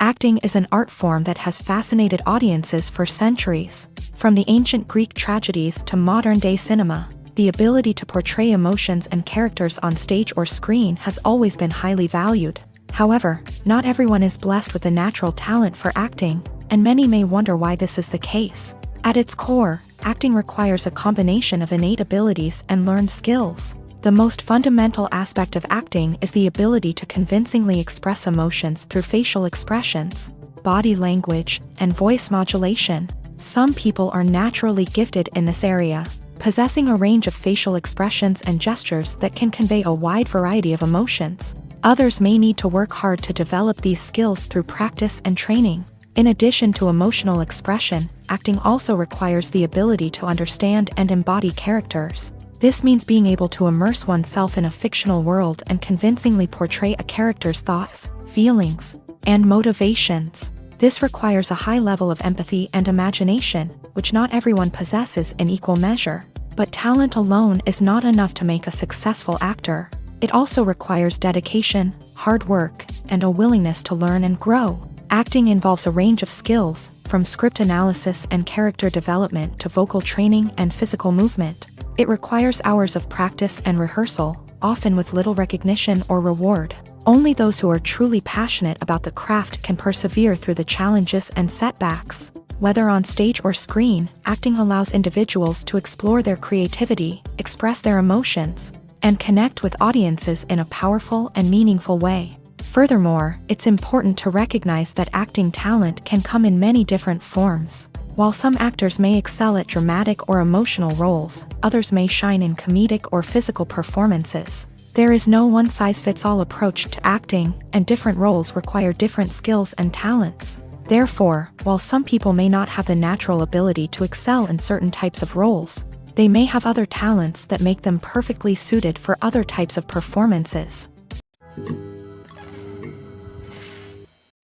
Acting is an art form that has fascinated audiences for centuries. From the ancient Greek tragedies to modern-day cinema, the ability to portray emotions and characters on stage or screen has always been highly valued. However, not everyone is blessed with a natural talent for acting, and many may wonder why this is the case. At its core, acting requires a combination of innate abilities and learned skills. The most fundamental aspect of acting is the ability to convincingly express emotions through facial expressions, body language, and voice modulation. Some people are naturally gifted in this area, possessing a range of facial expressions and gestures that can convey a wide variety of emotions. Others may need to work hard to develop these skills through practice and training. In addition to emotional expression, acting also requires the ability to understand and embody characters. This means being able to immerse oneself in a fictional world and convincingly portray a character's thoughts, feelings, and motivations. This requires a high level of empathy and imagination, which not everyone possesses in equal measure. But talent alone is not enough to make a successful actor. It also requires dedication, hard work, and a willingness to learn and grow. Acting involves a range of skills, from script analysis and character development to vocal training and physical movement. It requires hours of practice and rehearsal, often with little recognition or reward. Only those who are truly passionate about the craft can persevere through the challenges and setbacks. Whether on stage or screen, acting allows individuals to explore their creativity, express their emotions, and connect with audiences in a powerful and meaningful way. Furthermore, it's important to recognize that acting talent can come in many different forms. While some actors may excel at dramatic or emotional roles, others may shine in comedic or physical performances. There is no one-size-fits-all approach to acting, and different roles require different skills and talents. Therefore, while some people may not have the natural ability to excel in certain types of roles, they may have other talents that make them perfectly suited for other types of performances.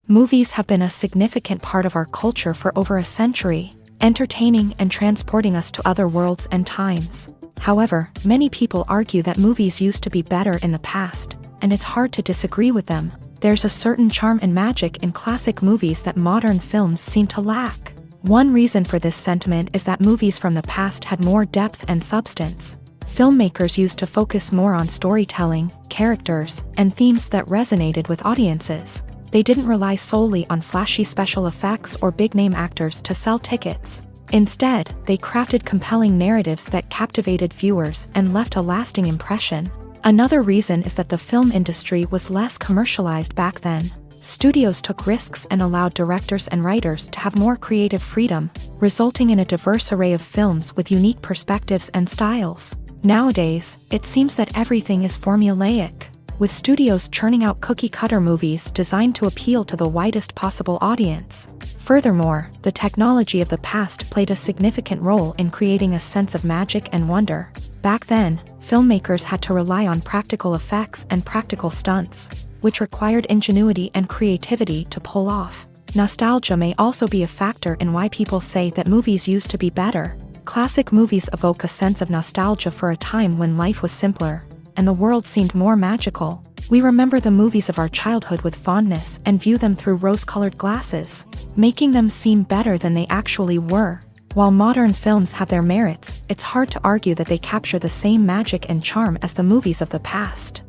Movies have been a significant part of our culture for over a century, entertaining and transporting us to other worlds and times. However, many people argue that movies used to be better in the past, and it's hard to disagree with them. There's a certain charm and magic in classic movies that modern films seem to lack. One reason for this sentiment is that movies from the past had more depth and substance. Filmmakers used to focus more on storytelling, characters, and themes that resonated with audiences. They didn't rely solely on flashy special effects or big-name actors to sell tickets. Instead, they crafted compelling narratives that captivated viewers and left a lasting impression. Another reason is that the film industry was less commercialized back then. Studios took risks and allowed directors and writers to have more creative freedom, resulting in a diverse array of films with unique perspectives and styles. Nowadays, it seems that everything is formulaic. with studios churning out cookie-cutter movies designed to appeal to the widest possible audience. Furthermore, the technology of the past played a significant role in creating a sense of magic and wonder. Back then, filmmakers had to rely on practical effects and practical stunts, which required ingenuity and creativity to pull off. Nostalgia may also be a factor in why people say that movies used to be better. Classic movies evoke a sense of nostalgia for a time when life was simpler, and the world seemed more magical. We remember the movies of our childhood with fondness and view them through rose-colored glasses, making them seem better than they actually were. While modern films have their merits, it's hard to argue that they capture the same magic and charm as the movies of the past.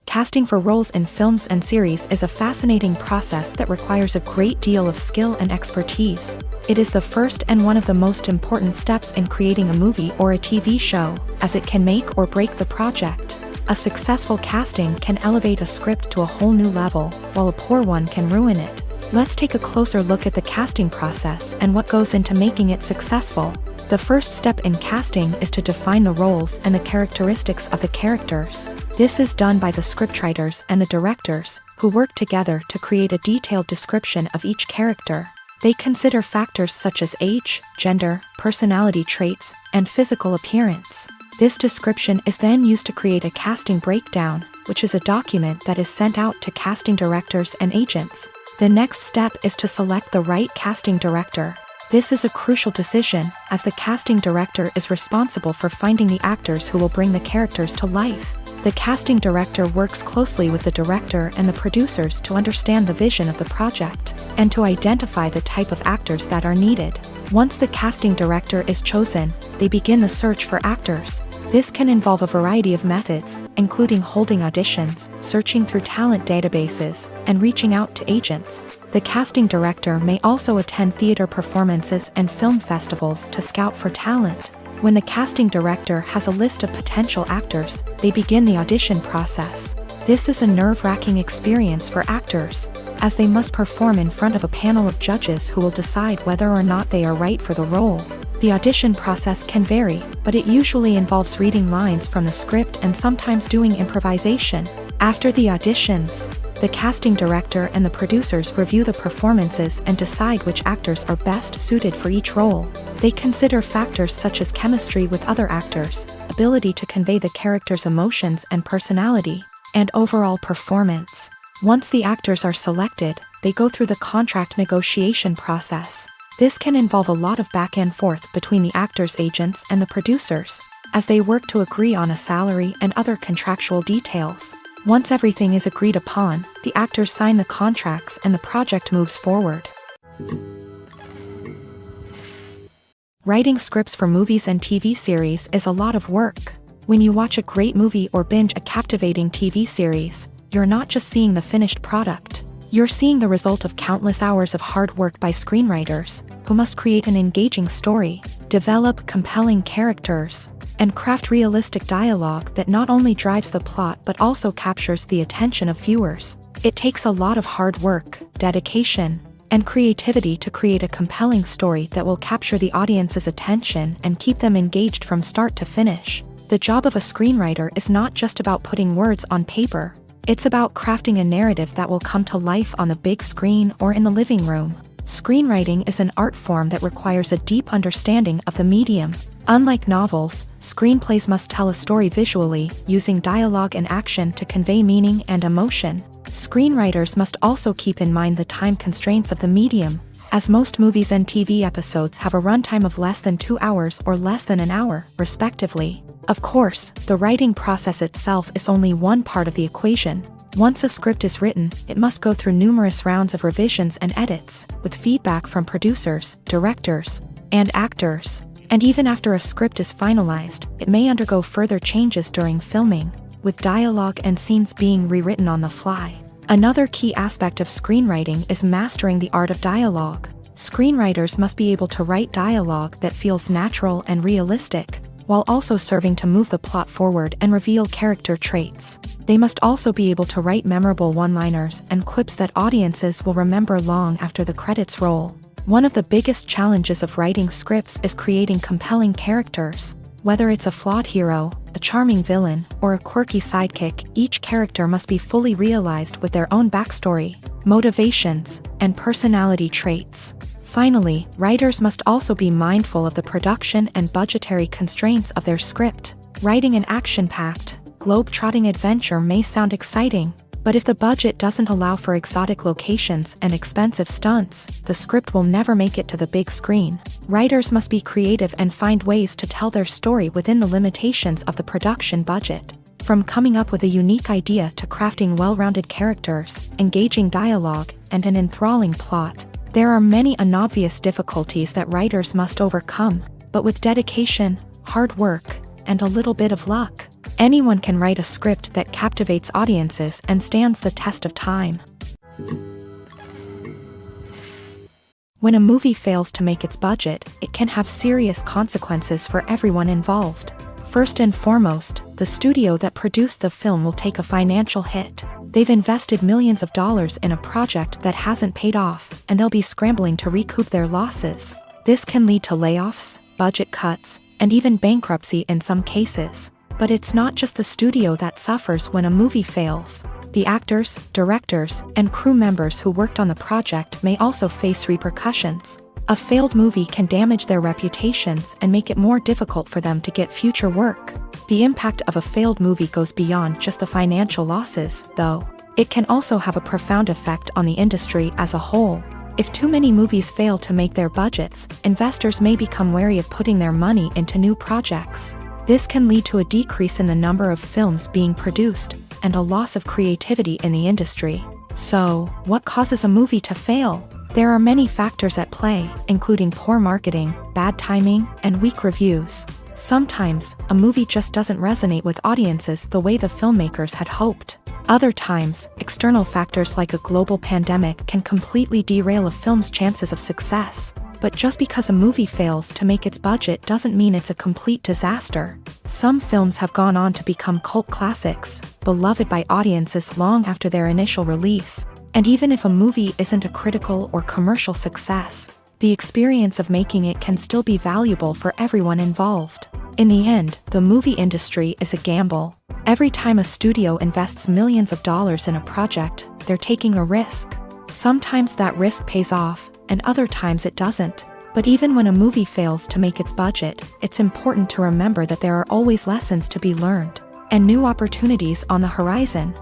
Casting for roles in films and series is a fascinating process that requires a great deal of skill and expertise. It is the first and one of the most important steps in creating a movie or a TV show, as it can make or break the project. A successful casting can elevate a script to a whole new level, while a poor one can ruin it. Let's take a closer look at the casting process and what goes into making it successful. The first step in casting is to define the roles and the characteristics of the characters. This is done by the scriptwriters and the directors, who work together to create a detailed description of each character. They consider factors such as age, gender, personality traits, and physical appearance. This description is then used to create a casting breakdown, which is a document that is sent out to casting directors and agents. The next step is to select the right casting director. This is a crucial decision, as the casting director is responsible for finding the actors who will bring the characters to life. The casting director works closely with the director and the producers to understand the vision of the project, and to identify the type of actors that are needed. Once the casting director is chosen, they begin the search for actors. This can involve a variety of methods, including holding auditions, searching through talent databases, and reaching out to agents. The casting director may also attend theater performances and film festivals to scout for talent. When the casting director has a list of potential actors, they begin the audition process. This is a nerve-wracking experience for actors, as they must perform in front of a panel of judges who will decide whether or not they are right for the role. The audition process can vary, but it usually involves reading lines from the script and sometimes doing improvisation. After the auditions, the casting director and the producers review the performances and decide which actors are best suited for each role. They consider factors such as chemistry with other actors, ability to convey the character's emotions and personality, and overall performance. Once the actors are selected, they go through the contract negotiation process. This can involve a lot of back and forth between the actors' agents and the producers, as they work to agree on a salary and other contractual details. Once everything is agreed upon, the actors sign the contracts and the project moves forward. Writing scripts for movies and TV series is a lot of work. When you watch a great movie or binge a captivating TV series, you're not just seeing the finished product. You're seeing the result of countless hours of hard work by screenwriters, who must create an engaging story, develop compelling characters, and craft realistic dialogue that not only drives the plot but also captures the attention of viewers. It takes a lot of hard work, dedication, and creativity to create a compelling story that will capture the audience's attention and keep them engaged from start to finish. The job of a screenwriter is not just about putting words on paper. It's about crafting a narrative that will come to life on the big screen or in the living room. Screenwriting is an art form that requires a deep understanding of the medium. Unlike novels, screenplays must tell a story visually, using dialogue and action to convey meaning and emotion. Screenwriters must also keep in mind the time constraints of the medium, as most movies and TV episodes have a runtime of less than 2 hours or less than an hour, respectively. Of course, the writing process itself is only one part of the equation. Once a script is written, it must go through numerous rounds of revisions and edits, with feedback from producers, directors, and actors. And even after a script is finalized, it may undergo further changes during filming, with dialogue and scenes being rewritten on the fly. Another key aspect of screenwriting is mastering the art of dialogue. Screenwriters must be able to write dialogue that feels natural and realistic, while also serving to move the plot forward and reveal character traits. They must also be able to write memorable one-liners and quips that audiences will remember long after the credits roll. One of the biggest challenges of writing scripts is creating compelling characters. Whether it's a flawed hero, a charming villain, or a quirky sidekick, each character must be fully realized with their own backstory, motivations, and personality traits. Finally, writers must also be mindful of the production and budgetary constraints of their script. Writing an action-packed, globe-trotting adventure may sound exciting, but if the budget doesn't allow for exotic locations and expensive stunts, the script will never make it to the big screen. Writers must be creative and find ways to tell their story within the limitations of the production budget. From coming up with a unique idea to crafting well-rounded characters, engaging dialogue, and an enthralling plot, there are many unobvious difficulties that writers must overcome, but with dedication, hard work, and a little bit of luck, anyone can write a script that captivates audiences and stands the test of time. When a movie fails to make its budget, it can have serious consequences for everyone involved. First and foremost, the studio that produced the film will take a financial hit. They've invested millions of dollars in a project that hasn't paid off, and they'll be scrambling to recoup their losses. This can lead to layoffs, budget cuts, and even bankruptcy in some cases. But it's not just the studio that suffers when a movie fails. The actors, directors, and crew members who worked on the project may also face repercussions. A failed movie can damage their reputations and make it more difficult for them to get future work. The impact of a failed movie goes beyond just the financial losses, though. It can also have a profound effect on the industry as a whole. If too many movies fail to make their budgets, investors may become wary of putting their money into new projects. This can lead to a decrease in the number of films being produced, and a loss of creativity in the industry. So, what causes a movie to fail? There are many factors at play, including poor marketing, bad timing, and weak reviews. Sometimes, a movie just doesn't resonate with audiences the way the filmmakers had hoped. Other times, external factors like a global pandemic can completely derail a film's chances of success. But just because a movie fails to make its budget doesn't mean it's a complete disaster. Some films have gone on to become cult classics, beloved by audiences long after their initial release. And even if a movie isn't a critical or commercial success, the experience of making it can still be valuable for everyone involved. In the end, the movie industry is a gamble. Every time a studio invests millions of dollars in a project, they're taking a risk. Sometimes that risk pays off, and other times it doesn't. But even when a movie fails to make its budget, it's important to remember that there are always lessons to be learned, and new opportunities on the horizon.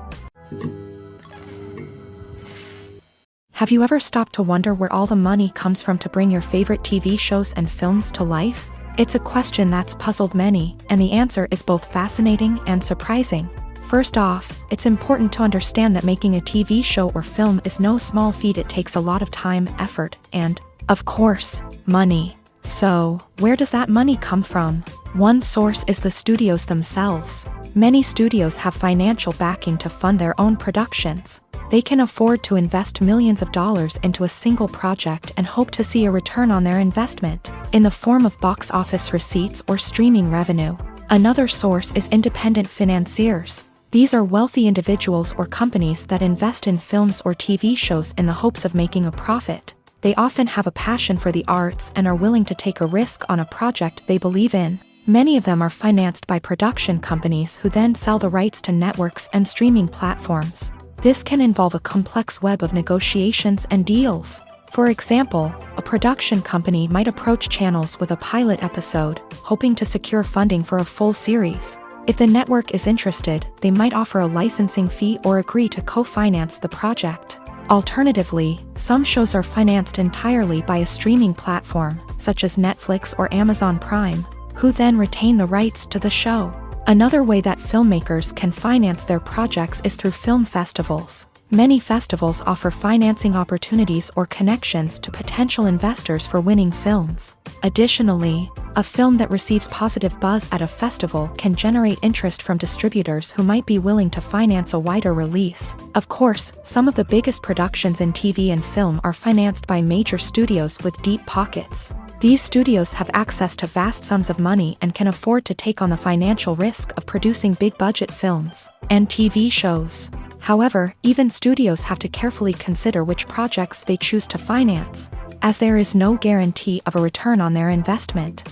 Have you ever stopped to wonder where all the money comes from to bring your favorite TV shows and films to life? It's a question that's puzzled many, and the answer is both fascinating and surprising. First off, it's important to understand that making a TV show or film is no small feat. It takes a lot of time, effort, and, of course, money. So, where does that money come from? One source is the studios themselves. Many studios have financial backing to fund their own productions. They can afford to invest millions of dollars into a single project and hope to see a return on their investment, in the form of box office receipts or streaming revenue. Another source is independent financiers. These are wealthy individuals or companies that invest in films or TV shows in the hopes of making a profit. They often have a passion for the arts and are willing to take a risk on a project they believe in. Many of them are financed by production companies who then sell the rights to networks and streaming platforms. This can involve a complex web of negotiations and deals. For example, a production company might approach channels with a pilot episode, hoping to secure funding for a full series. If the network is interested, they might offer a licensing fee or agree to co-finance the project. Alternatively, some shows are financed entirely by a streaming platform, such as Netflix or Amazon Prime, who then retain the rights to the show. Another way that filmmakers can finance their projects is through film festivals. Many festivals offer financing opportunities or connections to potential investors for winning films. Additionally, a film that receives positive buzz at a festival can generate interest from distributors who might be willing to finance a wider release. Of course, some of the biggest productions in TV and film are financed by major studios with deep pockets. These studios have access to vast sums of money and can afford to take on the financial risk of producing big-budget films and TV shows. However, even studios have to carefully consider which projects they choose to finance, as there is no guarantee of a return on their investment.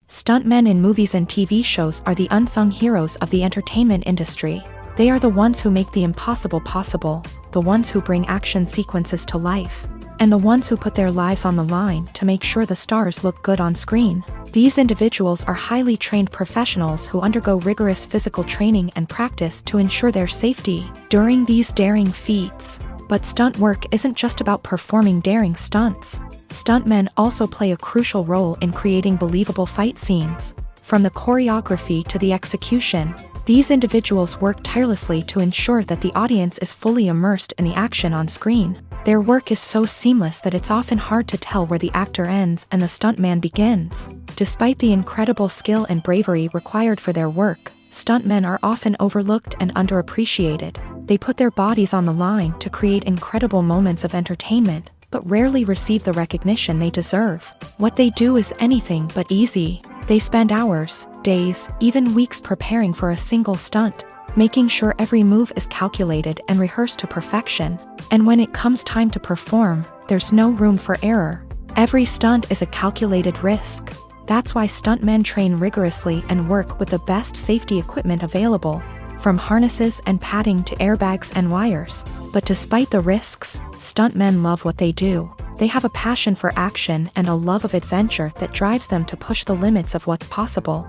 Stuntmen in movies and TV shows are the unsung heroes of the entertainment industry. They are the ones who make the impossible possible, the ones who bring action sequences to life, and the ones who put their lives on the line to make sure the stars look good on screen. These individuals are highly trained professionals who undergo rigorous physical training and practice to ensure their safety during these daring feats. But stunt work isn't just about performing daring stunts. Stuntmen also play a crucial role in creating believable fight scenes. From the choreography to the execution, these individuals work tirelessly to ensure that the audience is fully immersed in the action on screen. Their work is so seamless that it's often hard to tell where the actor ends and the stuntman begins. Despite the incredible skill and bravery required for their work, stuntmen are often overlooked and underappreciated. They put their bodies on the line to create incredible moments of entertainment, but rarely receive the recognition they deserve. What they do is anything but easy. They spend hours, days, even weeks preparing for a single stunt, making sure every move is calculated and rehearsed to perfection. And when it comes time to perform, there's no room for error. Every stunt is a calculated risk. That's why stuntmen train rigorously and work with the best safety equipment available, from harnesses and padding to airbags and wires. But despite the risks, stuntmen love what they do. They have a passion for action and a love of adventure that drives them to push the limits of what's possible.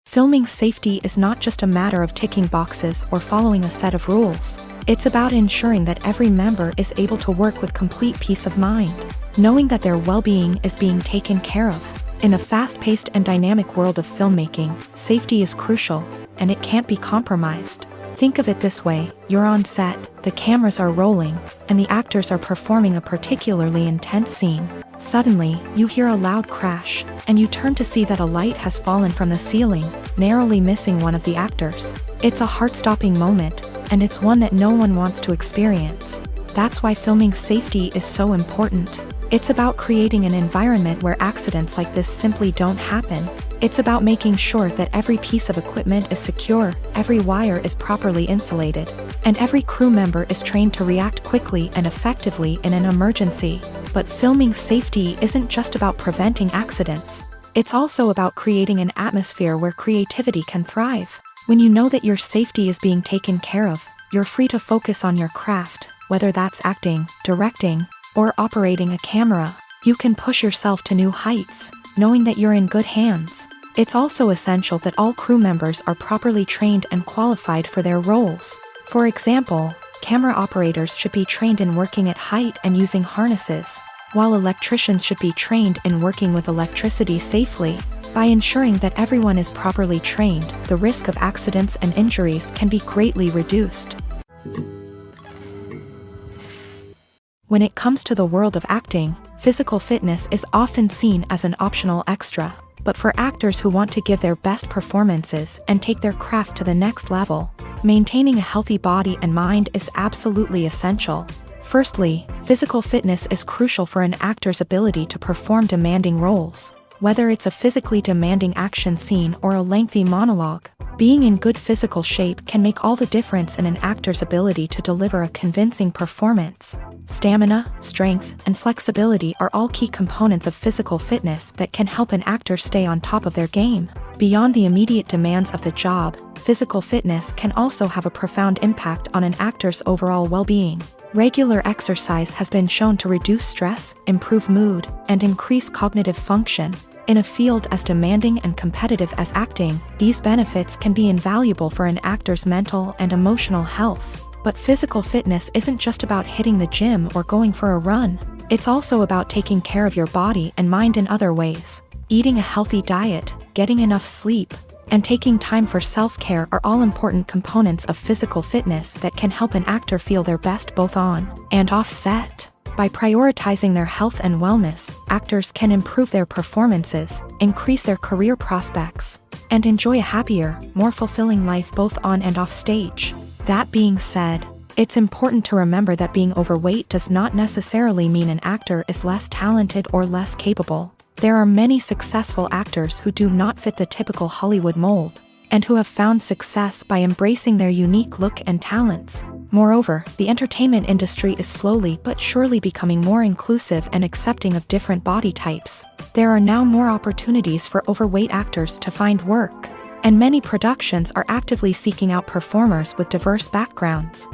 Filming safety is not just a matter of ticking boxes or following a set of rules. It's about ensuring that every member is able to work with complete peace of mind, knowing that their well-being is being taken care of. In a fast-paced and dynamic world of filmmaking, safety is crucial, and it can't be compromised. Think of it this way: you're on set, the cameras are rolling, and the actors are performing a particularly intense scene. Suddenly, you hear a loud crash, and you turn to see that a light has fallen from the ceiling, narrowly missing one of the actors. It's a heart-stopping moment, and it's one that no one wants to experience. That's why filming safety is so important. It's about creating an environment where accidents like this simply don't happen. It's about making sure that every piece of equipment is secure, every wire is properly insulated, and every crew member is trained to react quickly and effectively in an emergency. But filming safety isn't just about preventing accidents. It's also about creating an atmosphere where creativity can thrive. When you know that your safety is being taken care of, you're free to focus on your craft, whether that's acting, directing, or operating a camera. You can push yourself to new heights, knowing that you're in good hands. It's also essential that all crew members are properly trained and qualified for their roles. For example, camera operators should be trained in working at height and using harnesses, while electricians should be trained in working with electricity safely. By ensuring that everyone is properly trained, the risk of accidents and injuries can be greatly reduced. When it comes to the world of acting, physical fitness is often seen as an optional extra. But for actors who want to give their best performances and take their craft to the next level, maintaining a healthy body and mind is absolutely essential. Firstly, physical fitness is crucial for an actor's ability to perform demanding roles. Whether it's a physically demanding action scene or a lengthy monologue, being in good physical shape can make all the difference in an actor's ability to deliver a convincing performance. Stamina, strength, and flexibility are all key components of physical fitness that can help an actor stay on top of their game. Beyond the immediate demands of the job, physical fitness can also have a profound impact on an actor's overall well-being. Regular exercise has been shown to reduce stress, improve mood, and increase cognitive function. In a field as demanding and competitive as acting, these benefits can be invaluable for an actor's mental and emotional health. But physical fitness isn't just about hitting the gym or going for a run. It's also about taking care of your body and mind in other ways. Eating a healthy diet, getting enough sleep, and taking time for self-care are all important components of physical fitness that can help an actor feel their best both on and off set. By prioritizing their health and wellness, actors can improve their performances, increase their career prospects, and enjoy a happier, more fulfilling life both on and off stage. That being said, it's important to remember that being overweight does not necessarily mean an actor is less talented or less capable. There are many successful actors who do not fit the typical Hollywood mold, and who have found success by embracing their unique look and talents. Moreover, the entertainment industry is slowly but surely becoming more inclusive and accepting of different body types. There are now more opportunities for overweight actors to find work, and many productions are actively seeking out performers with diverse backgrounds.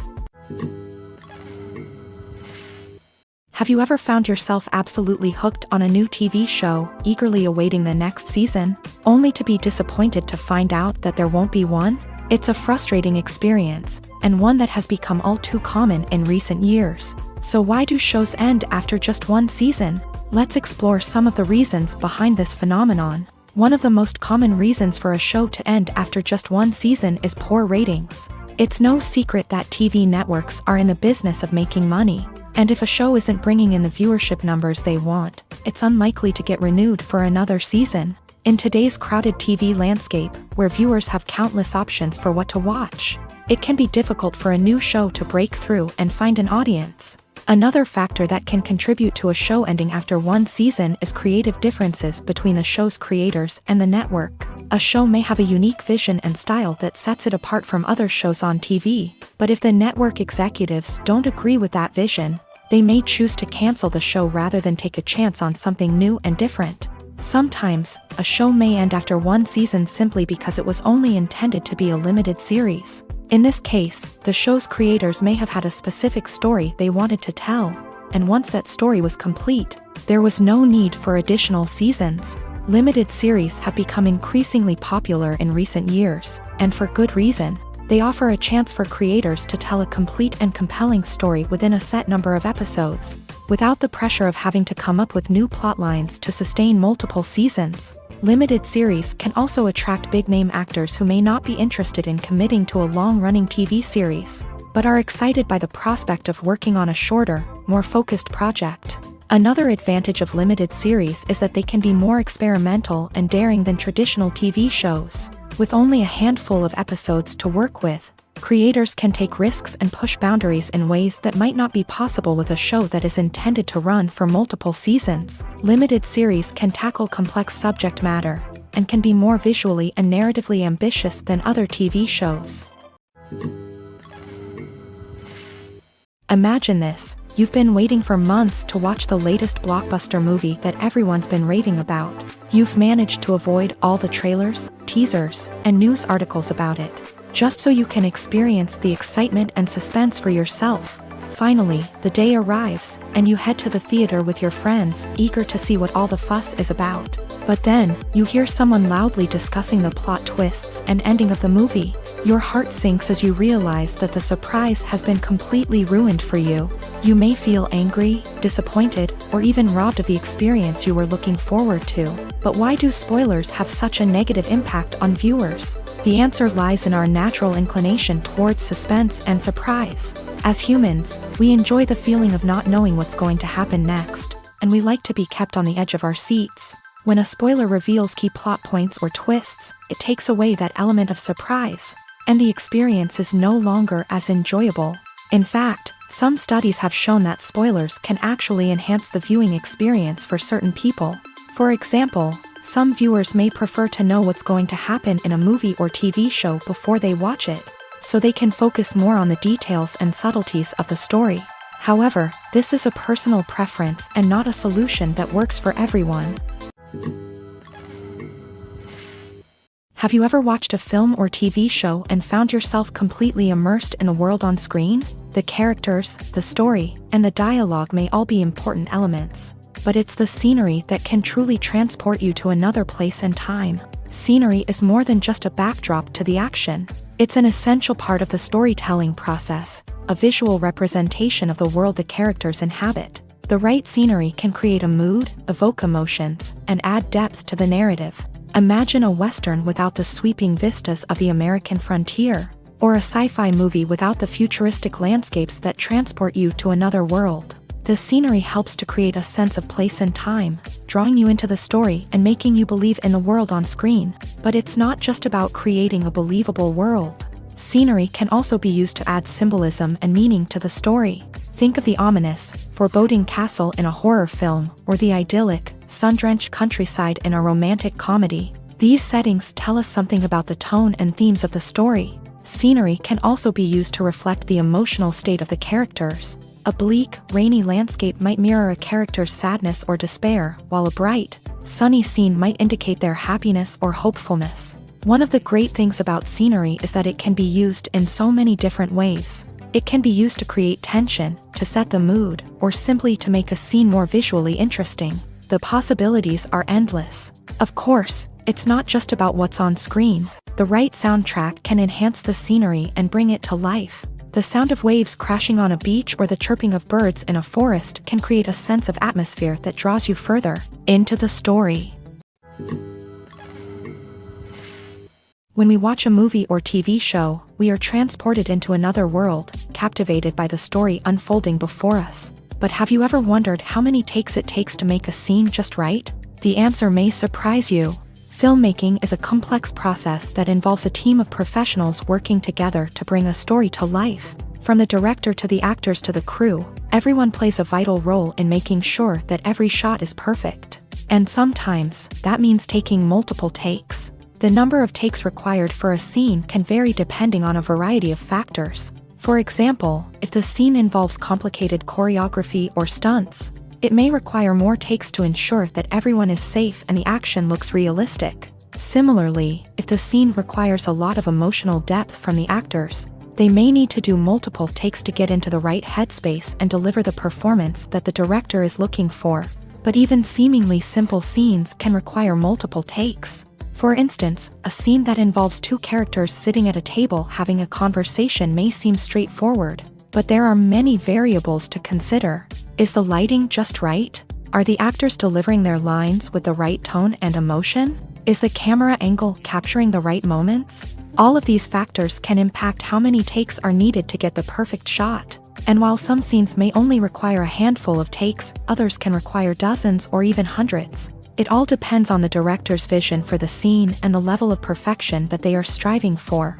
Have you ever found yourself absolutely hooked on a new TV show, eagerly awaiting the next season, only to be disappointed to find out that there won't be one? It's a frustrating experience, and one that has become all too common in recent years. So why do shows end after just one season? Let's explore some of the reasons behind this phenomenon. One of the most common reasons for a show to end after just one season is poor ratings. It's no secret that TV networks are in the business of making money, and if a show isn't bringing in the viewership numbers they want, it's unlikely to get renewed for another season. In today's crowded TV landscape, where viewers have countless options for what to watch, it can be difficult for a new show to break through and find an audience. Another factor that can contribute to a show ending after one season is creative differences between the show's creators and the network. A show may have a unique vision and style that sets it apart from other shows on TV, but if the network executives don't agree with that vision, they may choose to cancel the show rather than take a chance on something new and different. Sometimes, a show may end after one season simply because it was only intended to be a limited series. In this case, the show's creators may have had a specific story they wanted to tell, and once that story was complete, there was no need for additional seasons. Limited series have become increasingly popular in recent years, and for good reason. They offer a chance for creators to tell a complete and compelling story within a set number of episodes, without the pressure of having to come up with new plotlines to sustain multiple seasons. Limited series can also attract big-name actors who may not be interested in committing to a long-running TV series, but are excited by the prospect of working on a shorter, more focused project. Another advantage of limited series is that they can be more experimental and daring than traditional TV shows. With only a handful of episodes to work with, creators can take risks and push boundaries in ways that might not be possible with a show that is intended to run for multiple seasons. Limited series can tackle complex subject matter, and can be more visually and narratively ambitious than other TV shows. Imagine this. You've been waiting for months to watch the latest blockbuster movie that everyone's been raving about. You've managed to avoid all the trailers, teasers, and news articles about it, just so you can experience the excitement and suspense for yourself. Finally, the day arrives, and you head to the theater with your friends, eager to see what all the fuss is about. But then, you hear someone loudly discussing the plot twists and ending of the movie. Your heart sinks as you realize that the surprise has been completely ruined for you. You may feel angry, disappointed, or even robbed of the experience you were looking forward to. But why do spoilers have such a negative impact on viewers? The answer lies in our natural inclination towards suspense and surprise. As humans, we enjoy the feeling of not knowing what's going to happen next, and we like to be kept on the edge of our seats. When a spoiler reveals key plot points or twists, it takes away that element of surprise, and the experience is no longer as enjoyable. In fact, some studies have shown that spoilers can actually enhance the viewing experience for certain people. For example, some viewers may prefer to know what's going to happen in a movie or TV show before they watch it, so they can focus more on the details and subtleties of the story. However, this is a personal preference and not a solution that works for everyone. Have you ever watched a film or TV show and found yourself completely immersed in the world on screen? The characters, the story, and the dialogue may all be important elements, but it's the scenery that can truly transport you to another place and time. Scenery is more than just a backdrop to the action. It's an essential part of the storytelling process, a visual representation of the world the characters inhabit. The right scenery can create a mood, evoke emotions, and add depth to the narrative. Imagine a Western without the sweeping vistas of the American frontier, or a sci-fi movie without the futuristic landscapes that transport you to another world. The scenery helps to create a sense of place and time, drawing you into the story and making you believe in the world on screen. But it's not just about creating a believable world. Scenery can also be used to add symbolism and meaning to the story. Think of the ominous, foreboding castle in a horror film, or the idyllic, sun-drenched countryside in a romantic comedy. These settings tell us something about the tone and themes of the story. Scenery can also be used to reflect the emotional state of the characters. A bleak, rainy landscape might mirror a character's sadness or despair, while a bright, sunny scene might indicate their happiness or hopefulness. One of the great things about scenery is that it can be used in so many different ways. It can be used to create tension, to set the mood, or simply to make a scene more visually interesting. The possibilities are endless. Of course, it's not just about what's on screen. The right soundtrack can enhance the scenery and bring it to life. The sound of waves crashing on a beach or the chirping of birds in a forest can create a sense of atmosphere that draws you further into the story. When we watch a movie or TV show, we are transported into another world, captivated by the story unfolding before us. But have you ever wondered how many takes it takes to make a scene just right? The answer may surprise you. Filmmaking is a complex process that involves a team of professionals working together to bring a story to life. From the director to the actors to the crew, everyone plays a vital role in making sure that every shot is perfect. And sometimes, that means taking multiple takes. The number of takes required for a scene can vary depending on a variety of factors. For example, if the scene involves complicated choreography or stunts, it may require more takes to ensure that everyone is safe and the action looks realistic. Similarly, if the scene requires a lot of emotional depth from the actors, they may need to do multiple takes to get into the right headspace and deliver the performance that the director is looking for. But even seemingly simple scenes can require multiple takes. For instance, a scene that involves two characters sitting at a table having a conversation may seem straightforward, but there are many variables to consider. Is the lighting just right? Are the actors delivering their lines with the right tone and emotion? Is the camera angle capturing the right moments? All of these factors can impact how many takes are needed to get the perfect shot. And while some scenes may only require a handful of takes, others can require dozens or even hundreds. It all depends on the director's vision for the scene and the level of perfection that they are striving for.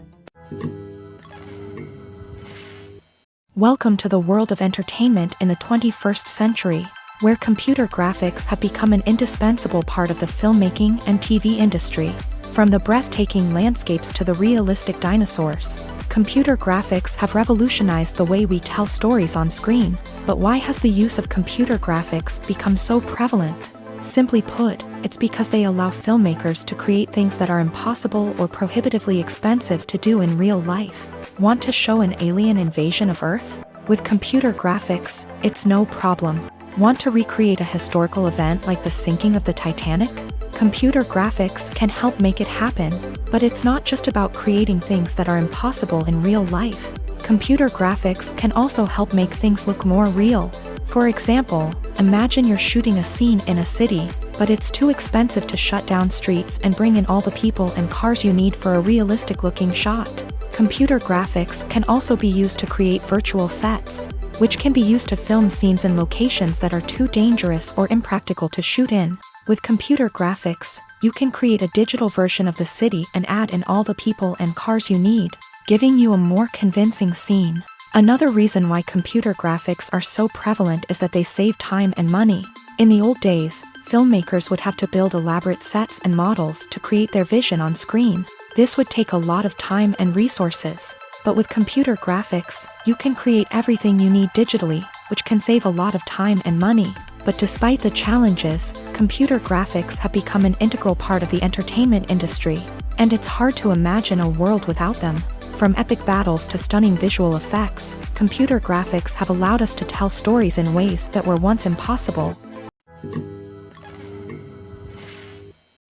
Welcome to the world of entertainment in the 21st century, where computer graphics have become an indispensable part of the filmmaking and TV industry. From the breathtaking landscapes to the realistic dinosaurs, computer graphics have revolutionized the way we tell stories on screen. But why has the use of computer graphics become so prevalent? Simply put, it's because they allow filmmakers to create things that are impossible or prohibitively expensive to do in real life. Want to show an alien invasion of Earth? With computer graphics, it's no problem. Want to recreate a historical event like the sinking of the Titanic? Computer graphics can help make it happen. But it's not just about creating things that are impossible in real life. Computer graphics can also help make things look more real. For example, imagine you're shooting a scene in a city, but it's too expensive to shut down streets and bring in all the people and cars you need for a realistic-looking shot. Computer graphics can also be used to create virtual sets, which can be used to film scenes in locations that are too dangerous or impractical to shoot in. With computer graphics, you can create a digital version of the city and add in all the people and cars you need, giving you a more convincing scene. Another reason why computer graphics are so prevalent is that they save time and money. In the old days, filmmakers would have to build elaborate sets and models to create their vision on screen. This would take a lot of time and resources. But with computer graphics, you can create everything you need digitally, which can save a lot of time and money. But despite the challenges, computer graphics have become an integral part of the entertainment industry. And it's hard to imagine a world without them. From epic battles to stunning visual effects, computer graphics have allowed us to tell stories in ways that were once impossible.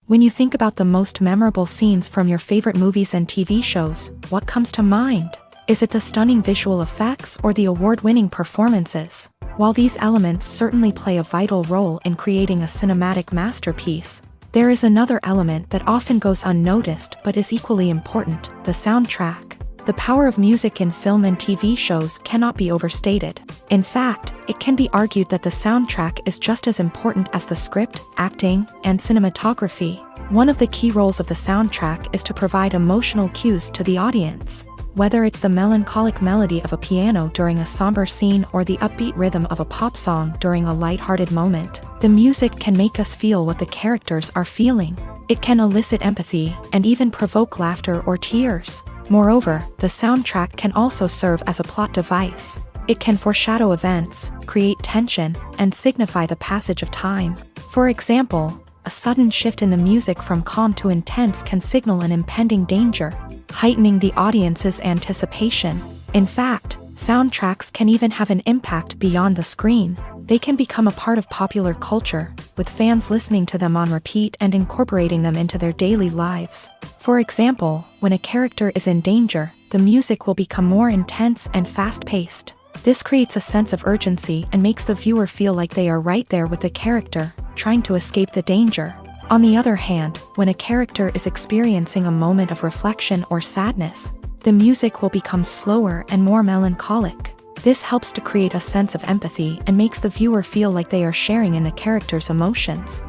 When you think about the most memorable scenes from your favorite movies and TV shows, what comes to mind? Is it the stunning visual effects or the award-winning performances? While these elements certainly play a vital role in creating a cinematic masterpiece, there is another element that often goes unnoticed but is equally important: the soundtrack. The power of music in film and TV shows cannot be overstated. In fact, it can be argued that the soundtrack is just as important as the script, acting, and cinematography. One of the key roles of the soundtrack is to provide emotional cues to the audience. Whether it's the melancholic melody of a piano during a somber scene or the upbeat rhythm of a pop song during a light-hearted moment, the music can make us feel what the characters are feeling. It can elicit empathy and even provoke laughter or tears. Moreover, the soundtrack can also serve as a plot device. It can foreshadow events, create tension, and signify the passage of time. For example, a sudden shift in the music from calm to intense can signal an impending danger, heightening the audience's anticipation. In fact, soundtracks can even have an impact beyond the screen. They can become a part of popular culture, with fans listening to them on repeat and incorporating them into their daily lives. For example, when a character is in danger, the music will become more intense and fast-paced. This creates a sense of urgency and makes the viewer feel like they are right there with the character, trying to escape the danger. On the other hand, when a character is experiencing a moment of reflection or sadness, the music will become slower and more melancholic. This helps to create a sense of empathy and makes the viewer feel like they are sharing in the character's emotions.